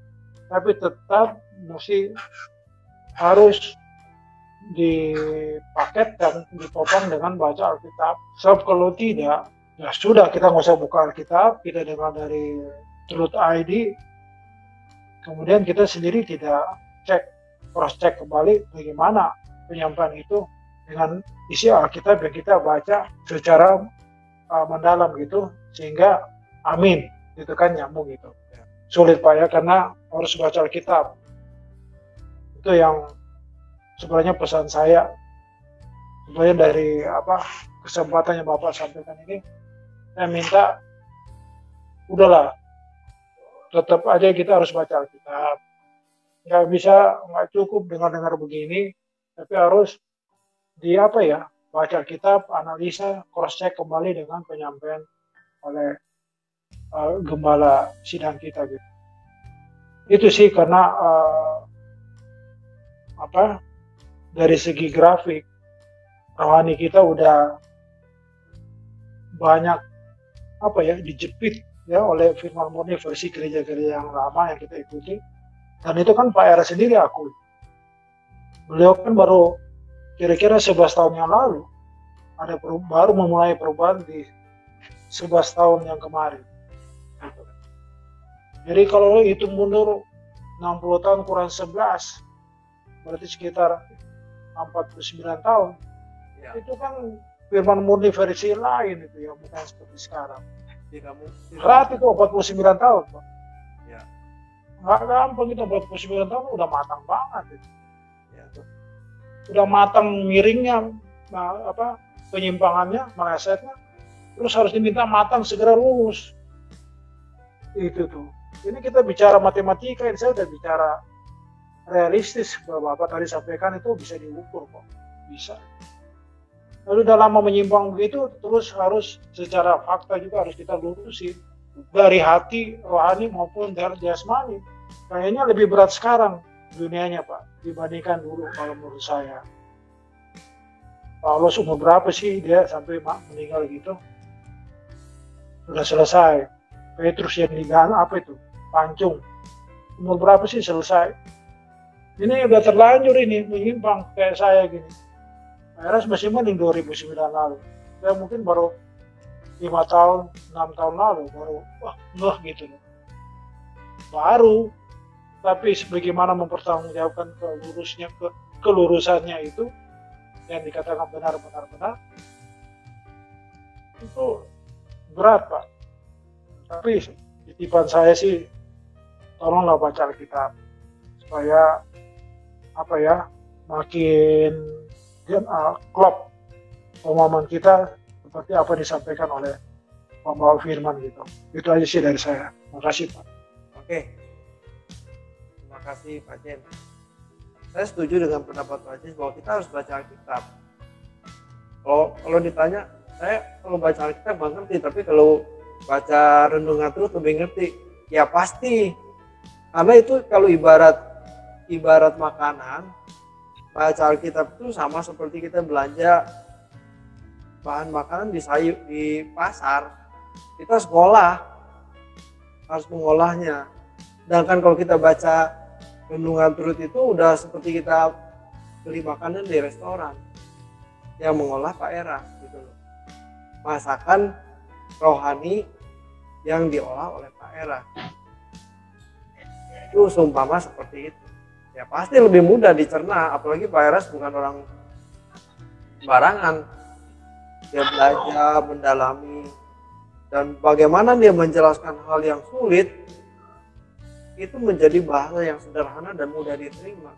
Tapi tetap mesti harus dipaketkan, ditopang dengan baca Alkitab. Sebab kalau tidak, ya sudah kita nggak usah buka Alkitab, kita dengar dari Truth ID, kemudian kita sendiri tidak cross check kembali bagaimana penyampaian itu dengan isi Alkitab yang kita baca secara mendalam gitu, sehingga amin itu kan nyambung gitu. Sulit Pak ya, karena harus baca Alkitab. Itu yang sebenarnya pesan saya, sebenarnya dari kesempatan yang Bapak sampaikan ini, saya minta udahlah, tetap aja kita harus baca Alkitab. Nggak cukup dengar-dengar begini, tapi harus baca Alkitab, analisa, cross check kembali dengan penyampaian oleh gembala sidang kita gitu. Itu sih karena dari segi grafik rohani kita udah banyak dijepit ya oleh firman murni versi gereja-gereja yang lama yang kita ikuti. Dan itu kan Pak Era sendiri akui. Beliau kan baru kira-kira 11 tahun yang lalu baru memulai perubahan di 11 tahun yang kemarin. Jadi kalau itu mundur 60 tahun kurang 11, berarti sekitar 49 tahun. Ya. Itu kan firman murni versi lain itu ya, bukan seperti sekarang. Berarti itu 49 tahun, Pak. Ya. Nggak gampang itu 49 tahun udah matang banget itu. Ya. Udah matang miringnya, penyimpangannya, melesetnya, terus harus diminta matang segera lurus. Itu tuh. Ini kita bicara matematika, ini saya udah bicara realistis. Bapak tadi sampaikan itu bisa diukur kok, bisa. Lalu udah lama menyimpang begitu, terus harus secara fakta juga harus kita lurusin dari hati rohani maupun dari jasmani. Kayaknya lebih berat sekarang dunianya, Pak, dibandingkan dulu kalau menurut saya. Paulus umur berapa sih dia sampai meninggal gitu? Sudah selesai. Petrus yang digantung apa itu? Pancung. Umur berapa sih selesai? Ini udah terlanjur ini menyimpang kayak saya gini. Eras masih mending 2009 lalu. Saya mungkin baru 5 tahun, 6 tahun lalu baru ngeh gitu. Baru. Tapi sebagaimana mempertanggungjawabkan kelurusannya itu yang dikatakan benar, itu berat, Pak. Tapi titipan saya sih, tolonglah baca Alkitab supaya makin klop pemahaman kita seperti apa disampaikan oleh pembawa firman gitu. Itu aja sih dari saya. Terima kasih, Pak. Oke. Terima kasih, Pak Jen. Saya setuju dengan pendapat Pak Jen bahwa kita harus baca Alkitab. Kalau ditanya, saya kalau baca Alkitab nggak ngerti, tapi kalau baca renungan terus lebih ngerti. Ya pasti. Karena itu kalau ibarat makanan, baca Alkitab itu sama seperti kita belanja bahan makanan di pasar. Kita sekolah harus mengolahnya. Sedangkan kalau kita baca renungan turut itu udah seperti kita beli makanan di restoran yang mengolah Pak Era gitu loh. Masakan rohani yang diolah oleh Pak Era. Itu seumpama seperti itu. Ya pasti lebih mudah dicerna, apalagi Pak Eras bukan orang sembarangan. Dia belajar, mendalami, dan bagaimana dia menjelaskan hal yang sulit itu menjadi bahasa yang sederhana dan mudah diterima.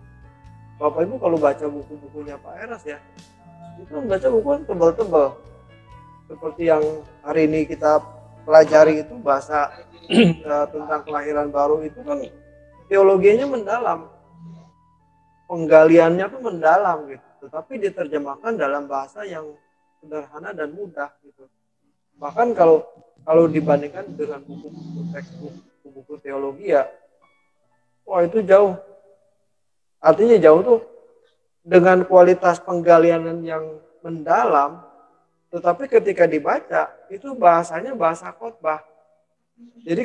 Bapak Ibu kalau baca buku-bukunya Pak Eras ya, itu membaca buku yang tebal-tebal. Seperti yang hari ini kita pelajari itu bahasa tentang kelahiran baru itu kan teologinya mendalam. Penggaliannya tuh mendalam gitu, tapi diterjemahkan dalam bahasa yang sederhana dan mudah gitu. Bahkan kalau dibandingkan dengan buku-buku teks buku teologi ya, wah itu jauh. Artinya jauh tuh dengan kualitas penggalian yang mendalam, tetapi ketika dibaca itu bahasanya bahasa khotbah. Jadi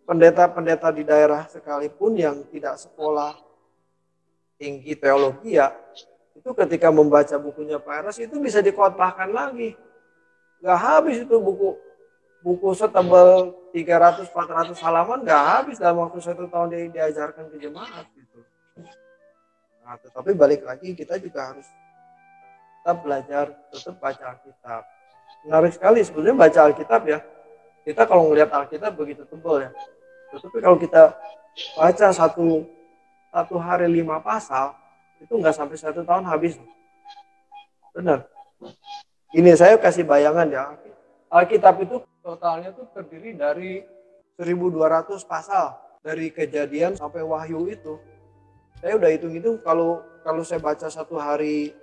pendeta-pendeta di daerah sekalipun yang tidak sekolah tinggi teologi ya, itu ketika membaca bukunya Pak Eras itu bisa dikhotbahkan lagi. Gak habis itu buku setebal 300-400 halaman gak habis dalam waktu 1 tahun dia diajarkan ke jemaat gitu. Nah, tetapi balik lagi kita juga harus tetap belajar, tetap baca Alkitab. Menarik sekali sebenarnya baca Alkitab ya. Kita kalau melihat Alkitab begitu tebal ya. Tetapi kalau kita baca satu hari 5 pasal itu nggak sampai 1 tahun habis. Benar. Ini saya kasih bayangan ya. Alkitab itu totalnya tuh terdiri dari 1.200 pasal dari Kejadian sampai Wahyu itu. Saya udah hitung kalau saya baca 1 hari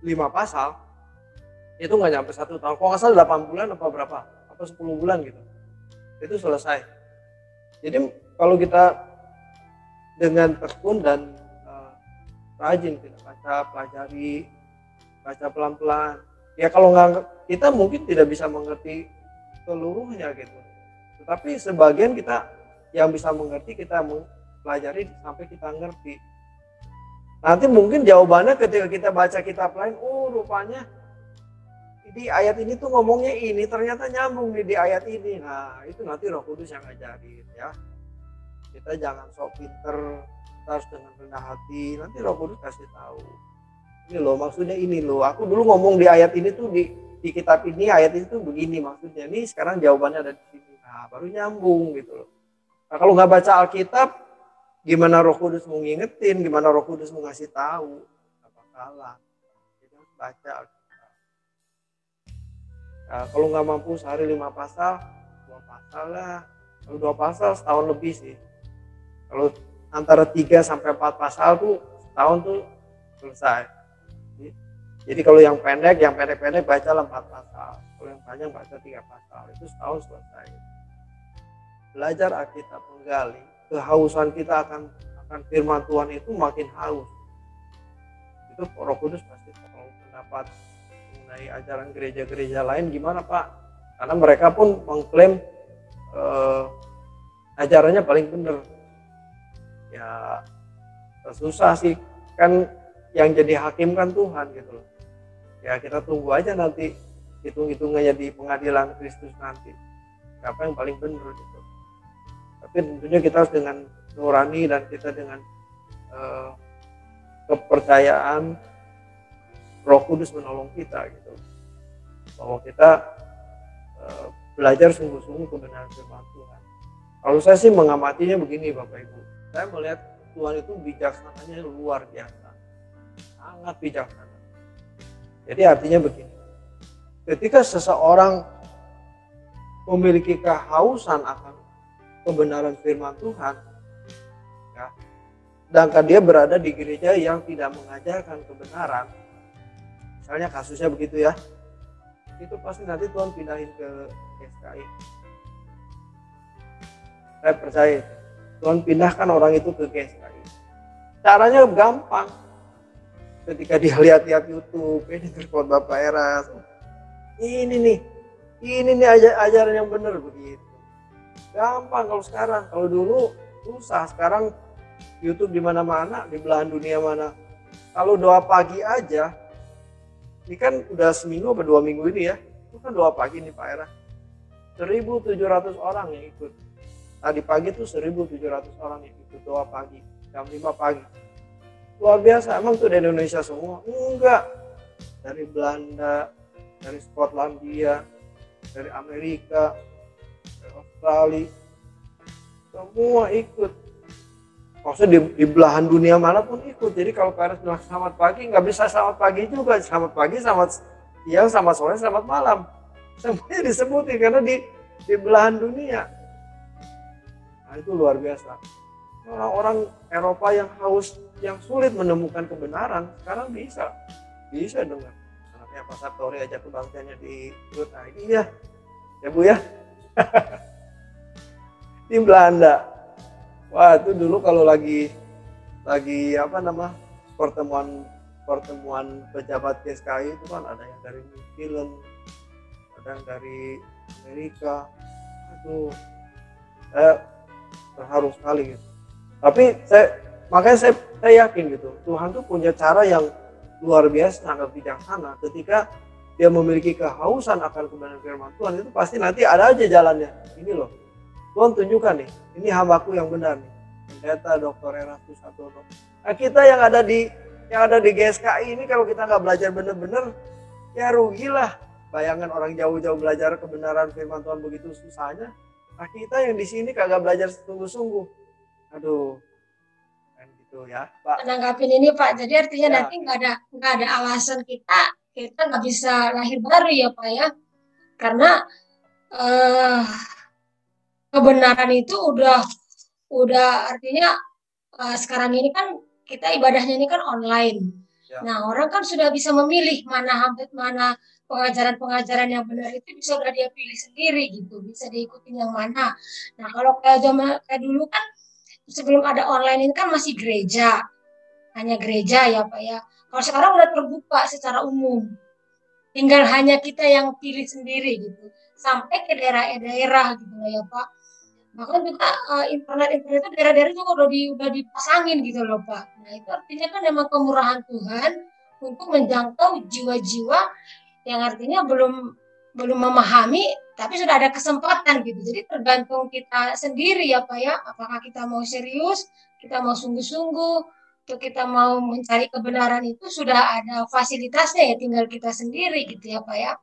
5 pasal itu nggak nyampe 1 tahun. Kalau nggak salah 8 bulan apa berapa? Apa 10 bulan gitu. Itu selesai. Jadi kalau kita dengan tekun dan rajin kita pelajari, baca pelan-pelan. Ya kalau nggak, kita mungkin tidak bisa mengerti seluruhnya gitu. Tetapi sebagian kita yang bisa mengerti, kita pelajari sampai kita ngerti. Nanti mungkin jawabannya ketika kita baca kitab lain, oh rupanya di ayat ini tuh ngomongnya ini, ternyata nyambung nih di ayat ini. Nah itu nanti Roh Kudus yang ngajarin ya. Kita jangan sok pinter, kita harus dengan rendah hati. Nanti Roh Kudus kasih tahu. Ini loh maksudnya ini loh. Aku dulu ngomong di ayat ini tuh di kitab ini ayat itu begini maksudnya. Ini sekarang jawabannya ada di sini. Nah baru nyambung gitu loh. Nah kalau nggak baca Alkitab, gimana Roh Kudus mau ngingetin? Gimana Roh Kudus mau ngasih tahu? Gak bakalan. Jadi harus baca Alkitab. Nah, kalau nggak mampu sehari 5 pasal, 2 pasal lah. Kalau 2 pasal setahun lebih sih. Kalau antara 3 sampai 4 pasal tuh setahun tuh selesai. Jadi kalau yang pendek bacalah 4 pasal. Kalau yang panjang baca 3 pasal. Itu setahun selesai. Belajar Alkitab, menggali. Kehausan kita akan firman Tuhan itu makin haus. Itu Roh Kudus pasti tahu. Pendapat mengenai ajaran gereja-gereja lain gimana Pak? Karena mereka pun mengklaim ajarannya paling benar. Ya susah sih, kan yang jadi hakim kan Tuhan gitu loh. Ya kita tunggu aja nanti hitung-hitungannya di pengadilan Kristus nanti. Siapa yang paling benar gitu. Tapi tentunya kita harus dengan nurani dan kita dengan kepercayaan Roh Kudus menolong kita gitu, bahwa kita belajar sungguh-sungguh kebenaran firman Tuhan. Kalau saya sih mengamatinya begini Bapak Ibu, saya melihat Tuhan itu bijaksananya luar biasa, sangat bijaksana. Jadi artinya begini, ketika seseorang memiliki kehausan akan kebenaran firman Tuhan, ya, sedangkan dia berada di gereja yang tidak mengajarkan kebenaran, misalnya kasusnya begitu ya, itu pasti nanti Tuhan pindahin ke GSKI. Saya percaya Tuhan pindahkan orang itu ke GSKI. Caranya gampang. Ketika dia lihat-lihat YouTube, ini telepon Bapak Eras, ini nih ajaran yang benar begitu. Gampang kalau sekarang. Kalau dulu susah. Sekarang YouTube di mana-mana, di belahan dunia mana. Kalau doa pagi aja, ini kan udah seminggu atau 2 minggu ini ya, itu kan doa pagi nih Pak Era, 1.700 orang yang ikut. Tadi pagi tuh 1.700 orang yang ikut doa pagi, jam 5 pagi. Luar biasa, emang tuh dari Indonesia semua? Enggak, dari Belanda, dari Skotlandia, dari Amerika, dari Australia, semua ikut. Maksudnya di belahan dunia manapun ikut. Jadi kalau Pak Eras bilang selamat pagi, nggak bisa selamat pagi juga. Selamat pagi, selamat siang, selamat sore, selamat malam. Semuanya disebutin karena di belahan dunia. Nah itu luar biasa. Orang-orang Eropa yang haus, yang sulit menemukan kebenaran, sekarang bisa dengar. Anaknya Pak Sartori aja kebangkitannya di Lut ID ya Bu ya. Di Belanda. Wah itu dulu kalau lagi pertemuan pejabat GSKI itu kan ada yang dari New Zealand, ada yang dari Amerika. Itu saya terharu sekali gitu. Tapi makanya saya yakin gitu, Tuhan tuh punya cara yang luar biasa, sangat bijaksana. Ketika dia memiliki kehausan akan kebenaran firman Tuhan, itu pasti nanti ada aja jalannya. Ini loh, Tuhan tunjukkan nih, ini hambaku yang benar nih, pendeta Dr. Erastus Atono. Nah kita yang ada di GSKI ini kalau kita nggak belajar benar-benar, ya rugilah. Bayangan orang jauh-jauh belajar kebenaran firman Tuhan begitu susahnya. Nah kita yang di sini kagak belajar sungguh-sungguh. Aduh, kan gitu ya Pak. Menanggapin ini Pak, jadi artinya ya, nanti nggak ada alasan kita nggak bisa lahir baru ya Pak ya, karena kebenaran itu udah artinya sekarang ini kan kita ibadahnya ini kan online. Ya. Nah orang kan sudah bisa memilih mana pengajaran yang benar itu bisa udah dia pilih sendiri gitu, bisa diikutin yang mana. Nah kalau kayak dulu kan sebelum ada online ini kan masih gereja, hanya gereja ya Pak ya. Kalau sekarang udah terbuka secara umum, tinggal hanya kita yang pilih sendiri gitu, sampai ke daerah-daerah gitu loh ya Pak. Bahkan juga internet itu daerah-daerah juga udah dipasangin gitu loh Pak. Nah itu artinya kan memang kemurahan Tuhan untuk menjangkau jiwa-jiwa yang artinya belum memahami, tapi sudah ada kesempatan gitu. Jadi tergantung kita sendiri ya Pak ya, apakah kita mau serius, kita mau sungguh-sungguh, atau kita mau mencari kebenaran. Itu sudah ada fasilitasnya ya, tinggal kita sendiri gitu ya Pak ya.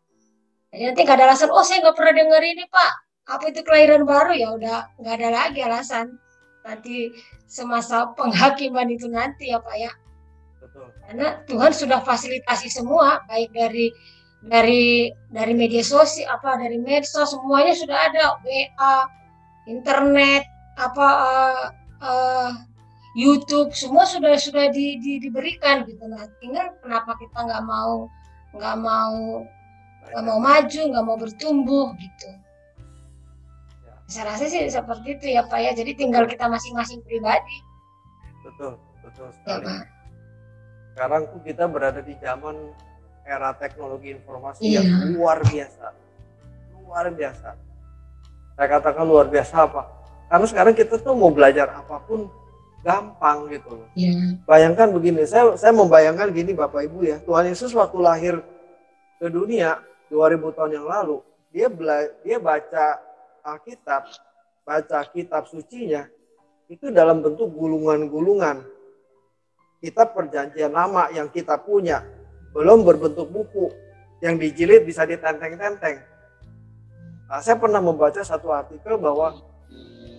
Jadi nanti gak ada alasan, oh saya nggak pernah dengar ini Pak, apa itu kelahiran baru, ya udah nggak ada lagi alasan. Nanti semasa penghakiman itu nanti ya Pak ya. Betul. Karena Tuhan sudah fasilitasi semua, baik dari media sosial, dari medsos, semuanya sudah ada, WA, internet, YouTube, semua sudah diberikan gitu. Nah, tinggal kenapa kita nggak mau maju, nggak mau bertumbuh gitu. Saya rasa sih seperti itu ya Pak ya. Jadi tinggal kita masing-masing pribadi. Betul sekali. Ya, Pak. Sekarang tuh kita berada di zaman era teknologi informasi yang luar biasa. Saya katakan luar biasa apa? Karena sekarang kita tuh mau belajar apapun gampang gitu loh. Bayangkan begini, saya membayangkan gini Bapak Ibu ya, Tuhan Yesus waktu lahir ke dunia 2000 tahun yang lalu, dia baca Alkitab, baca kitab sucinya itu dalam bentuk gulungan-gulungan. Kitab Perjanjian Lama yang kita punya, belum berbentuk buku yang dijilid bisa ditenteng-tenteng. Nah, saya pernah membaca satu artikel bahwa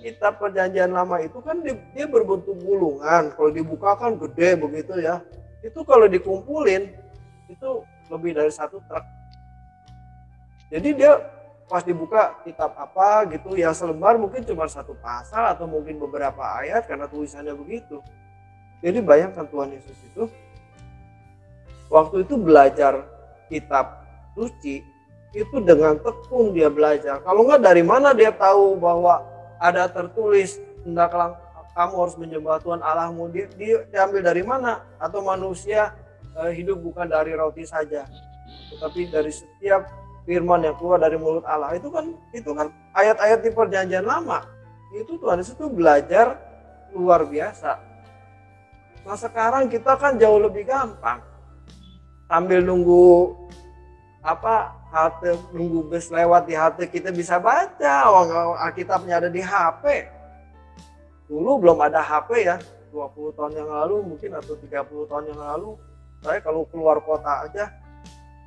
kitab Perjanjian Lama itu kan dia berbentuk gulungan, kalau dibuka kan gede begitu ya. Itu kalau dikumpulin itu lebih dari 1 truk. Jadi dia pas dibuka kitab apa gitu ya, selembar mungkin cuma 1 pasal atau mungkin beberapa ayat karena tulisannya begitu. Jadi bayangkan Tuhan Yesus itu waktu itu belajar kitab suci itu dengan tekun dia belajar. Kalau enggak, dari mana dia tahu bahwa ada tertulis hendaklah kamu harus menyembah Tuhan Allahmu? Dia diambil dari mana? Atau manusia hidup bukan dari roti saja, tetapi dari setiap firman yang keluar dari mulut Allah. Itu kan ayat-ayat di Perjanjian Lama. Itu Tuhan Yesus itu belajar luar biasa. Nah sekarang kita kan jauh lebih gampang. Sambil nunggu halte, nunggu bus lewat di halte kita bisa baca. Alkitabnya ada di HP. Dulu belum ada HP ya, 20 tahun yang lalu mungkin atau 30 tahun yang lalu. Saya kalau keluar kota aja,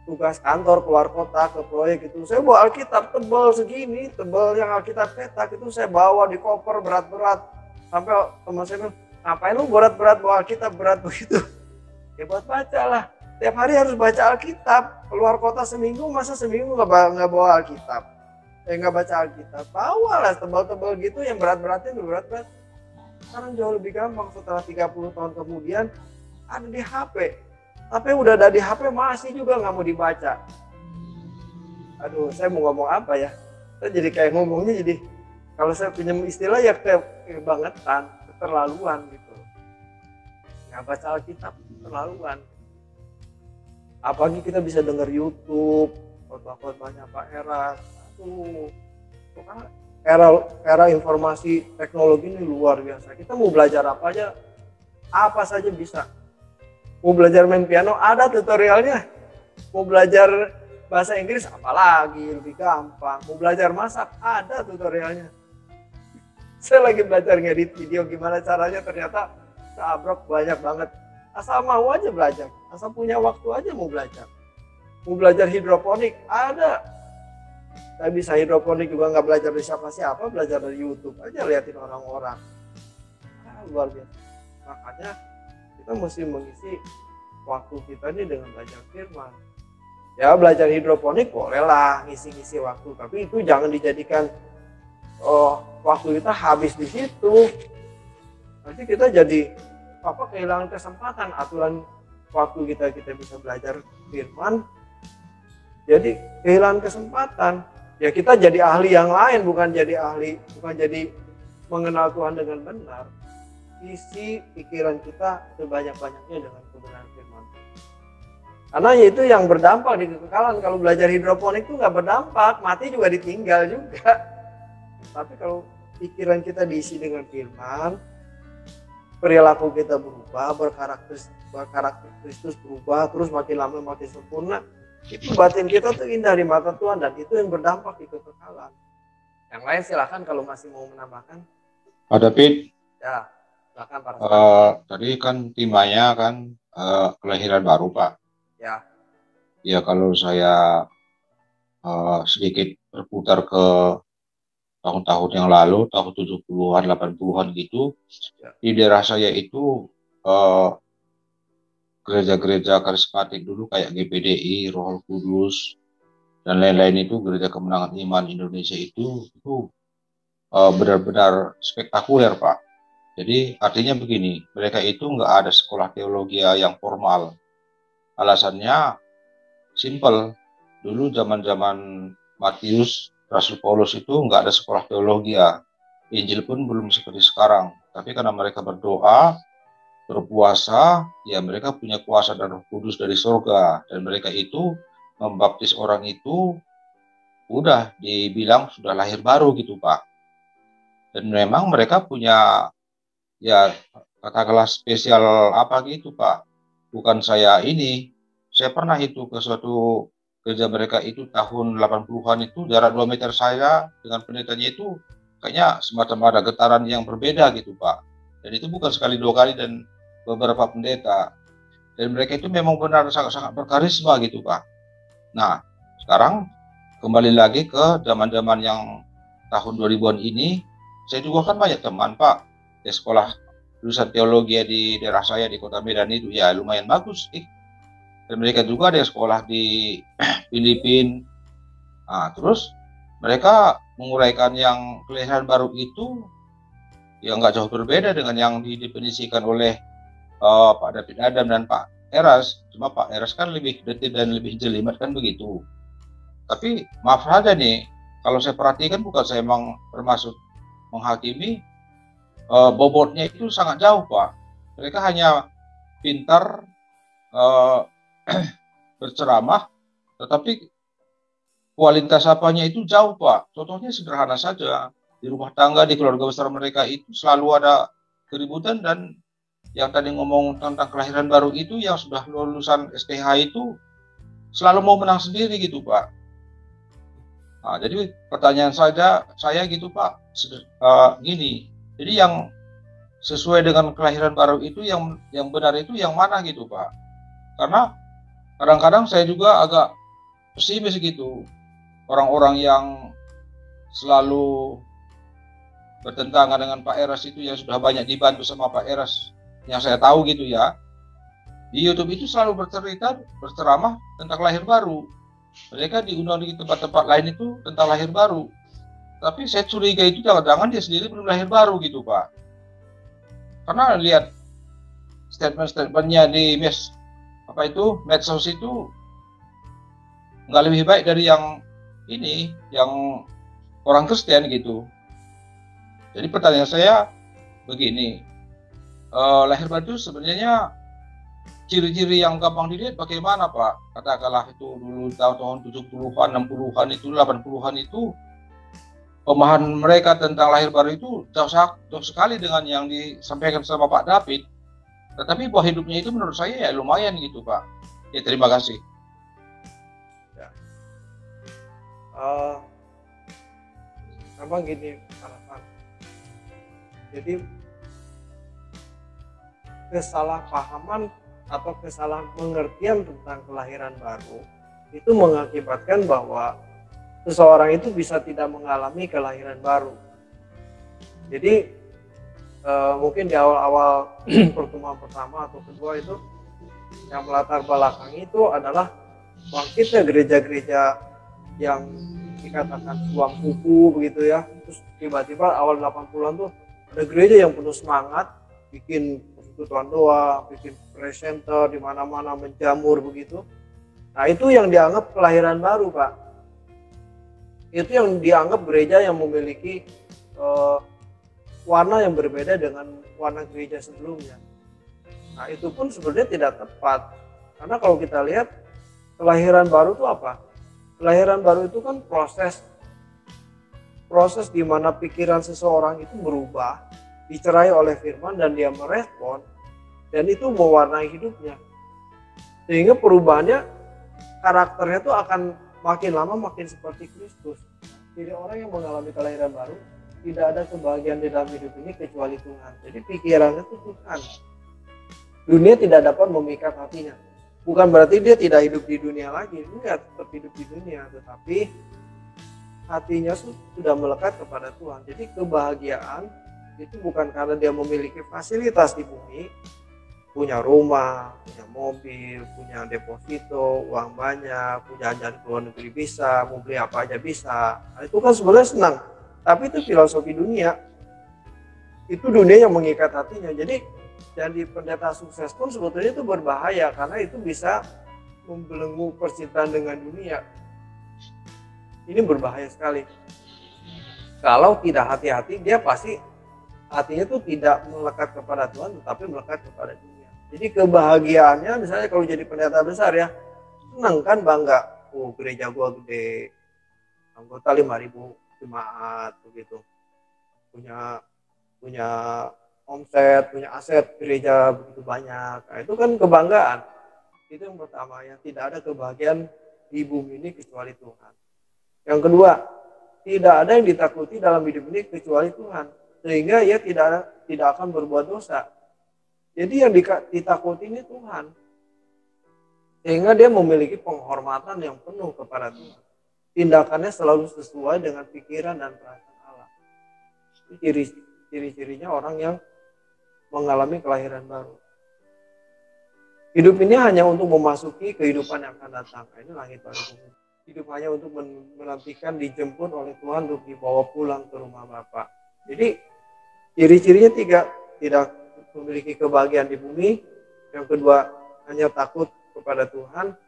tugas kantor keluar kota ke proyek itu, saya bawa Alkitab tebal segini, tebal yang Alkitab cetak itu saya bawa di koper berat-berat. Sampai teman saya bilang, ngapain lu berat-berat bawa Alkitab berat begitu? Ya buat baca lah. Tiap hari harus baca Alkitab. Keluar kota seminggu, masa seminggu nggak bawa Alkitab? Nggak baca Alkitab. Bawa lah tebal-tebal gitu, yang berat-beratnya berat-berat. Sekarang jauh lebih gampang, setelah 30 tahun kemudian ada di HP. Tapi udah ada di HP masih juga nggak mau dibaca. Aduh, saya mau ngomong apa ya? Saya jadi kayak ngomongnya jadi, kalau saya pinjam istilah ya kebangetan, keterlaluan gitu. Nggak baca Alkitab, keterlaluan. Apalagi kita bisa dengar YouTube, khotbah-khotbahnya Pak Eras. Era informasi teknologi ini luar biasa. Kita mau belajar apa saja bisa. Mau belajar main piano, ada tutorialnya. Mau belajar bahasa Inggris, apalagi lebih gampang. Mau belajar masak, ada tutorialnya. Saya lagi belajar ngedit video, gimana caranya, ternyata sabrok banyak banget. Asal mau aja belajar, asal punya waktu aja mau belajar. Mau belajar hidroponik, ada. Saya bisa hidroponik juga nggak belajar dari siapa-siapa, belajar dari YouTube aja, liatin orang-orang. Luar biasa. Makanya kita mesti mengisi waktu kita ini dengan belajar firman. Ya belajar hidroponik bolehlah ngisi-ngisi waktu, tapi itu jangan dijadikan waktu kita habis di situ. Nanti kita jadi kehilangan kesempatan. Aturan waktu kita bisa belajar firman, jadi kehilangan kesempatan. Ya kita jadi ahli yang lain, bukan jadi mengenal Tuhan dengan benar. isi pikiran kita sebanyak-banyaknya dengan kebenaran firman. Karena itu yang berdampak di kekekalan. Kalau belajar hidroponik itu nggak berdampak, mati juga ditinggal juga. Tapi kalau pikiran kita diisi dengan firman, perilaku kita berubah, berkarakter Kristus berubah, terus makin lama makin sempurna, itu batin kita tuh indah di mata Tuhan, dan itu yang berdampak di kekekalan. Yang lain silahkan kalau masih mau menambahkan. Pak David, Ya, silakan Pak. Tadi kan temanya kan kelahiran baru, Pak. Ya. Ya, kalau saya sedikit berputar ke tahun-tahun yang lalu, tahun 70-an, 80-an gitu, Ya. di daerah saya itu gereja-gereja karismatik dulu kayak GPDI, Roh Kudus, dan lain-lain itu, Gereja Kemenangan Iman Indonesia itu benar-benar spektakuler, Pak. Jadi artinya begini, mereka itu nggak ada sekolah teologi yang formal. Alasannya simple, dulu zaman-zaman Matius, Rasul Paulus itu nggak ada sekolah teologi ya. Injil pun belum seperti sekarang. Tapi karena mereka berdoa, berpuasa, ya mereka punya kuasa dan Roh Kudus dari surga. Dan mereka itu membaptis orang itu udah dibilang sudah lahir baru gitu, Pak. Dan memang mereka punya ya katakanlah spesial apa gitu, Pak. Bukan saya pernah itu ke suatu gereja mereka itu tahun 80-an itu, jarak 2 meter saya dengan pendetanya itu kayaknya semacam ada getaran yang berbeda gitu, Pak. Dan itu bukan sekali 2 kali dan beberapa pendeta. Dan mereka itu memang benar sangat-sangat berkarisma gitu, Pak. Nah, sekarang kembali lagi ke zaman-zaman yang tahun 2000-an ini, saya juga kan banyak teman, Pak, di sekolah jurusan teologi di daerah saya di Kota Medan itu ya lumayan bagus sih. Dan mereka juga ada sekolah di Filipina. Nah, terus mereka menguraikan yang kelahiran baru itu ya nggak jauh berbeda dengan yang didefinisikan oleh Pak David Adam dan Pak Eras. Cuma Pak Eras kan lebih detail dan lebih jelimet kan begitu. Tapi maaf saja nih, kalau saya perhatikan bukan saya memang bermaksud menghakimi, bobotnya itu sangat jauh, Pak. Mereka hanya pintar berceramah, tetapi kualitas apanya itu jauh, Pak. Contohnya sederhana saja, di rumah tangga, di keluarga besar mereka itu selalu ada keributan. Dan yang tadi ngomong tentang kelahiran baru itu, yang sudah lulusan STH itu selalu mau menang sendiri gitu, Pak. Nah, jadi pertanyaan saya gitu, Pak, gini, jadi yang sesuai dengan kelahiran baru itu, yang benar itu yang mana gitu, Pak? Karena kadang-kadang saya juga agak pesimis gitu. Orang-orang yang selalu bertentangan dengan Pak Eras itu, yang sudah banyak dibantu sama Pak Eras, yang saya tahu gitu ya, di YouTube itu selalu berceramah tentang lahir baru. Mereka diundang di tempat-tempat lain itu tentang lahir baru. Tapi saya curiga itu jangan-jangan dia sendiri belum lahir baru gitu, Pak. Karena lihat statement-statementnya di medsos itu nggak lebih baik dari yang orang Kristen gitu. Jadi pertanyaan saya begini, lahir baru itu sebenarnya ciri-ciri yang gampang dilihat bagaimana, Pak? Katakanlah itu dulu tahun 70-an, 60-an itu, 80-an itu, pemahaman mereka tentang lahir baru itu jauh sekali dengan yang disampaikan sama Pak David. Tetapi buah hidupnya itu menurut saya ya lumayan gitu, Pak. Ya, terima kasih. Ya. Memang gini, harapan. Jadi kesalahpahaman atau kesalahan pengertian tentang kelahiran baru itu mengakibatkan bahwa seseorang itu bisa tidak mengalami kelahiran baru. Jadi mungkin di awal-awal pertemuan pertama atau kedua itu yang melatar belakangi itu adalah bangkitnya gereja-gereja yang dikatakan suam kuku begitu ya. Terus tiba-tiba awal 80-an tuh ada gereja yang penuh semangat, bikin persekutuan doa, bikin prayer center di mana-mana, menjamur begitu. Nah, itu yang dianggap kelahiran baru, Pak. Itu yang dianggap gereja yang memiliki warna yang berbeda dengan warna gereja sebelumnya. Nah itu pun sebenarnya tidak tepat, karena kalau kita lihat kelahiran baru itu apa? Kelahiran baru itu kan proses di mana pikiran seseorang itu berubah, dicerai oleh firman dan dia merespon, dan itu mewarnai hidupnya. Sehingga perubahannya, karakternya itu akan makin lama makin seperti Kristus. Jadi orang yang mengalami kelahiran baru tidak ada kebahagiaan di dalam hidup ini kecuali Tuhan. Jadi pikirannya itu Tuhan. Dunia tidak dapat memikat hatinya. Bukan berarti dia tidak hidup di dunia lagi, enggak, tetap hidup di dunia, tetapi hatinya sudah melekat kepada Tuhan. Jadi kebahagiaan itu bukan karena dia memiliki fasilitas di bumi, punya rumah, punya mobil, punya deposito, uang banyak, punya jalan ke luar negeri bisa, mau beli apa aja bisa. Nah, itu kan sebenarnya senang, tapi itu filosofi dunia. Itu dunia yang mengikat hatinya. Jadi jadi pendeta sukses pun sebetulnya itu berbahaya, karena itu bisa membelenggu percintaan dengan dunia. Ini berbahaya sekali. Kalau tidak hati-hati, dia pasti hatinya itu tidak melekat kepada Tuhan, tetapi melekat kepada dunia. Jadi kebahagiaannya, misalnya kalau jadi pendeta besar ya, senang kan, bangga. Oh, gereja gua gede, anggota 5.000 jemaat begitu. Punya omset, punya aset gereja begitu banyak. Nah, itu kan kebanggaan. Itu yang pertama, yang tidak ada kebahagiaan di bumi ini kecuali Tuhan. Yang kedua, tidak ada yang ditakuti dalam hidup ini kecuali Tuhan. Sehingga ia tidak akan berbuat dosa. Jadi yang ditakuti ini Tuhan. Sehingga dia memiliki penghormatan yang penuh kepada Tuhan. Tindakannya selalu sesuai dengan pikiran dan perasaan Allah. Itu ciri-cirinya orang yang mengalami kelahiran baru. Hidup ini hanya untuk memasuki kehidupan yang akan datang. Ini langit baru. Hidup hanya untuk menantikan dijemput oleh Tuhan untuk dibawa pulang ke rumah Bapa. Jadi ciri-cirinya 3, tidak memiliki kebahagiaan di bumi. Yang kedua, hanya takut kepada Tuhan.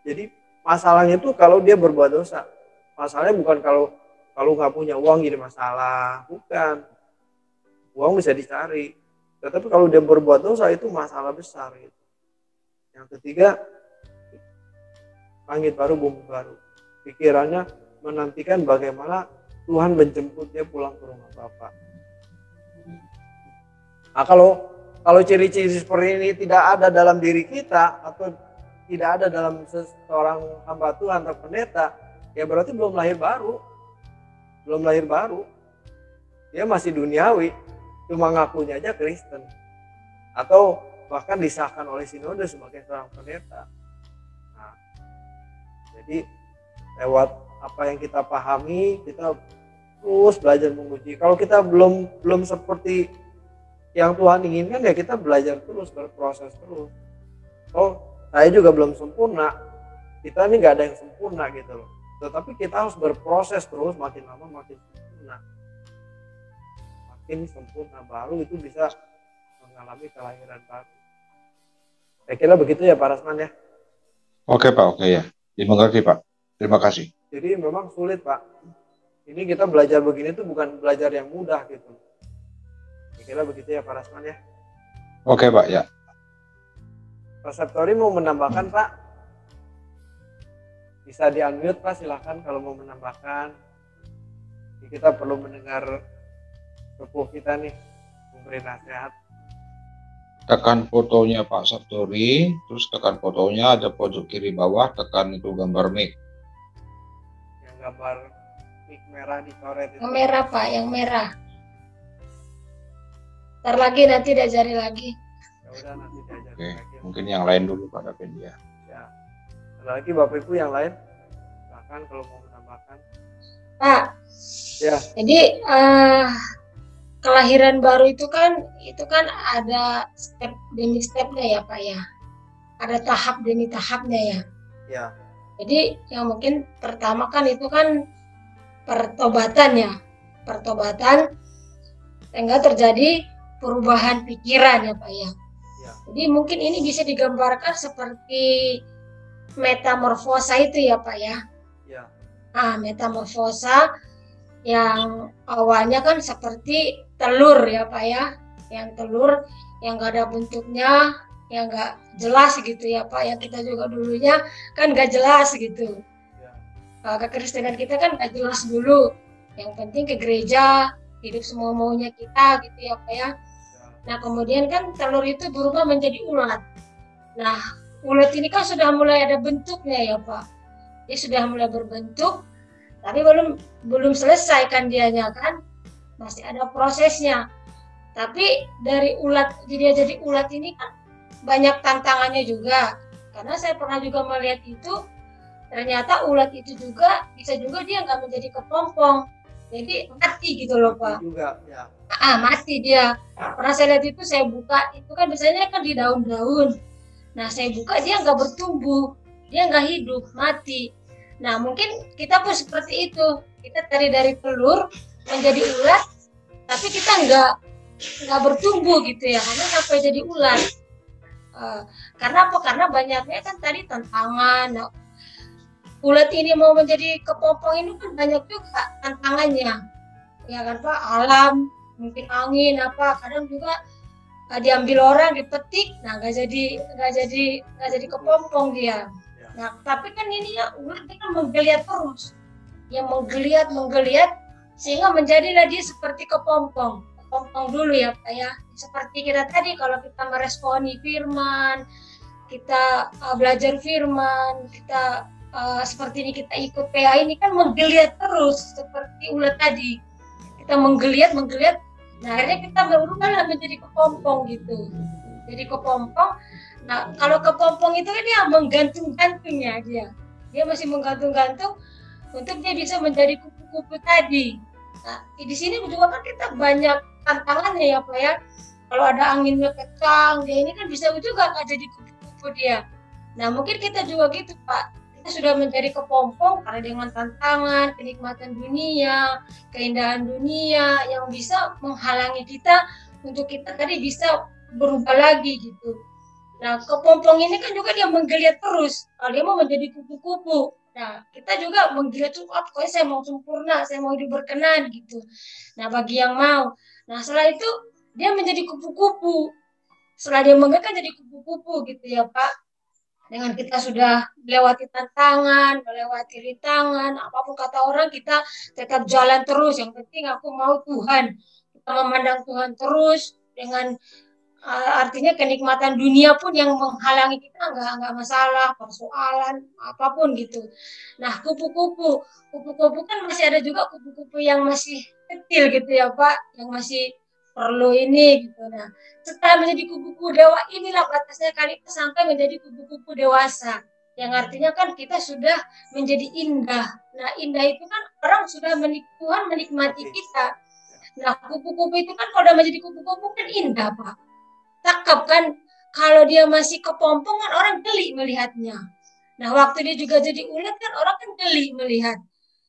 Jadi masalahnya itu kalau dia berbuat dosa. Masalahnya bukan kalau nggak punya uang jadi masalah, bukan. Uang bisa dicari. Tetapi kalau dia berbuat dosa itu masalah besar gitu. Yang ketiga, langit baru, bumi baru. Pikirannya menantikan bagaimana Tuhan menjemput dia pulang ke rumah Bapa. Nah, kalau ciri-ciri seperti ini tidak ada dalam diri kita atau tidak ada dalam seorang hamba Tuhan atau pendeta, ya berarti belum lahir baru. Belum lahir baru. Dia masih duniawi. Cuma ngakunya aja Kristen, atau bahkan disahkan oleh sinode sebagai seorang pendeta. Nah, jadi lewat apa yang kita pahami, kita terus belajar menguji. Kalau kita belum seperti yang Tuhan inginkan, ya kita belajar terus, berproses terus. Oh, saya juga belum sempurna. Kita ini nggak ada yang sempurna gitu loh. Tetapi kita harus berproses terus, makin lama makin sempurna. Ini sempurna, baru itu bisa mengalami kelahiran baru. Saya kira begitu ya Pak Rasman ya. Oke Pak, oke ya. Dimengerti Pak. Terima kasih. Jadi memang sulit Pak. Ini kita belajar begini tuh bukan belajar yang mudah gitu. Saya kira begitu ya Pak Rasman ya. Oke Pak ya. Pak Septori mau menambahkan Pak? Bisa di-unmute Pak, silakan kalau mau menambahkan. Jadi kita perlu mendengar sepuh kita nih memberi nasihat. Tekan fotonya Pak Septori, terus tekan fotonya ada pojok kiri bawah, tekan itu gambar mic. Yang gambar mic merah dicoret itu. Yang merah Pak, yang merah. Ntar lagi nanti diajari lagi. Ya udah nanti diajari lagi. Mungkin yang lain dulu Pak David ya. Ya. Ada lagi Bapak Ibu yang lain? Silakan kalau mau menambahkan. Pak. Ya. Jadi kelahiran baru itu kan ada step demi stepnya ya Pak ya. Ada tahap demi tahapnya ya. Ya. Jadi yang mungkin pertama kan itu kan pertobatan ya. Pertobatan sehingga terjadi perubahan pikiran ya Pak ya. Ya. Jadi mungkin ini bisa digambarkan seperti metamorfosa itu ya Pak ya. Ya. Nah, metamorfosa yang awalnya kan seperti telur ya Pak ya, yang telur yang nggak ada bentuknya, yang nggak jelas gitu ya Pak, yang kita juga dulunya kan nggak jelas gitu. Kekristenan kita kan nggak jelas dulu, yang penting ke gereja, hidup semua maunya kita gitu ya Pak ya. Nah kemudian kan telur itu berubah menjadi ulat. Nah ulat ini kan sudah mulai ada bentuknya ya Pak, dia sudah mulai berbentuk, tapi belum selesai kan dianya kan, masih ada prosesnya. Tapi dari ulat jadi ulat ini kan banyak tantangannya juga, karena saya pernah juga melihat itu, ternyata ulat itu juga bisa juga dia nggak menjadi kepompong, jadi mati gitu loh Pak. Juga ya. Mati dia. Pernah saya lihat itu, saya buka itu kan biasanya kan di daun-daun. Nah saya buka dia nggak bertumbuh, dia nggak hidup, mati. Nah mungkin kita pun seperti itu, kita dari telur menjadi ulat, tapi kita nggak bertumbuh gitu ya, hanya sampai jadi ulat. Karena apa? Karena banyaknya kan tadi tantangan. Nah, ulat ini mau menjadi kepompong ini kan banyak juga tantangannya, ya kan Pak, alam, mungkin angin apa, kadang juga diambil orang, dipetik, nah nggak jadi kepompong dia. Nah tapi kan ini ya ulat kan menggeliat terus, yang menggeliat sehingga menjadilah dia seperti kepompong dulu ya Pak ya. Seperti kita tadi kalau kita meresponi firman, kita belajar firman, kita seperti ini, kita ikut PA ini kan menggeliat terus seperti ulat tadi, kita menggeliat, nah akhirnya kita berubah menjadi kepompong gitu, jadi kepompong. Nah kalau kepompong itu kan dia menggantung-gantungnya, dia masih menggantung-gantung untuk dia bisa menjadi kupu-kupu tadi. Nah di sini juga kan kita banyak tantangannya ya Pak ya, kalau ada anginnya kencang dia ini kan bisa juga nggak jadi kupu-kupu dia. Nah mungkin kita juga gitu Pak, kita sudah menjadi kepompong karena dengan tantangan, kenikmatan dunia, keindahan dunia yang bisa menghalangi kita untuk kita tadi bisa berubah lagi gitu. Nah kepompong ini kan juga dia menggeliat terus, kalau dia mau menjadi kupu-kupu. Nah kita juga menggeliat tuh, pokoknya saya mau sempurna, saya mau hidup berkenan gitu. Nah bagi yang mau, nah setelah itu dia menjadi kupu-kupu. Setelah dia menggeliat kan jadi kupu-kupu gitu ya Pak. Dengan kita sudah melewati tantangan, melewati rintangan, apapun kata orang, kita tetap jalan terus. Yang penting aku mau Tuhan. Kita memandang Tuhan terus, dengan artinya kenikmatan dunia pun yang menghalangi kita nggak masalah, persoalan apapun gitu. Nah kupu-kupu kan masih ada juga kupu-kupu yang masih kecil gitu ya Pak, yang masih perlu ini gitu. Nah setelah menjadi kupu-kupu dewa, inilah batasnya kali kita sampai menjadi kupu-kupu dewasa, yang artinya kan kita sudah menjadi indah. Nah indah itu kan orang sudah Tuhan menikmati kita. Nah kupu-kupu itu kan kalau udah menjadi kupu-kupu kan indah Pak, cakep kan. Kalau dia masih kepompong kan orang geli melihatnya. Nah waktu dia juga jadi ulat kan orang kan geli melihat.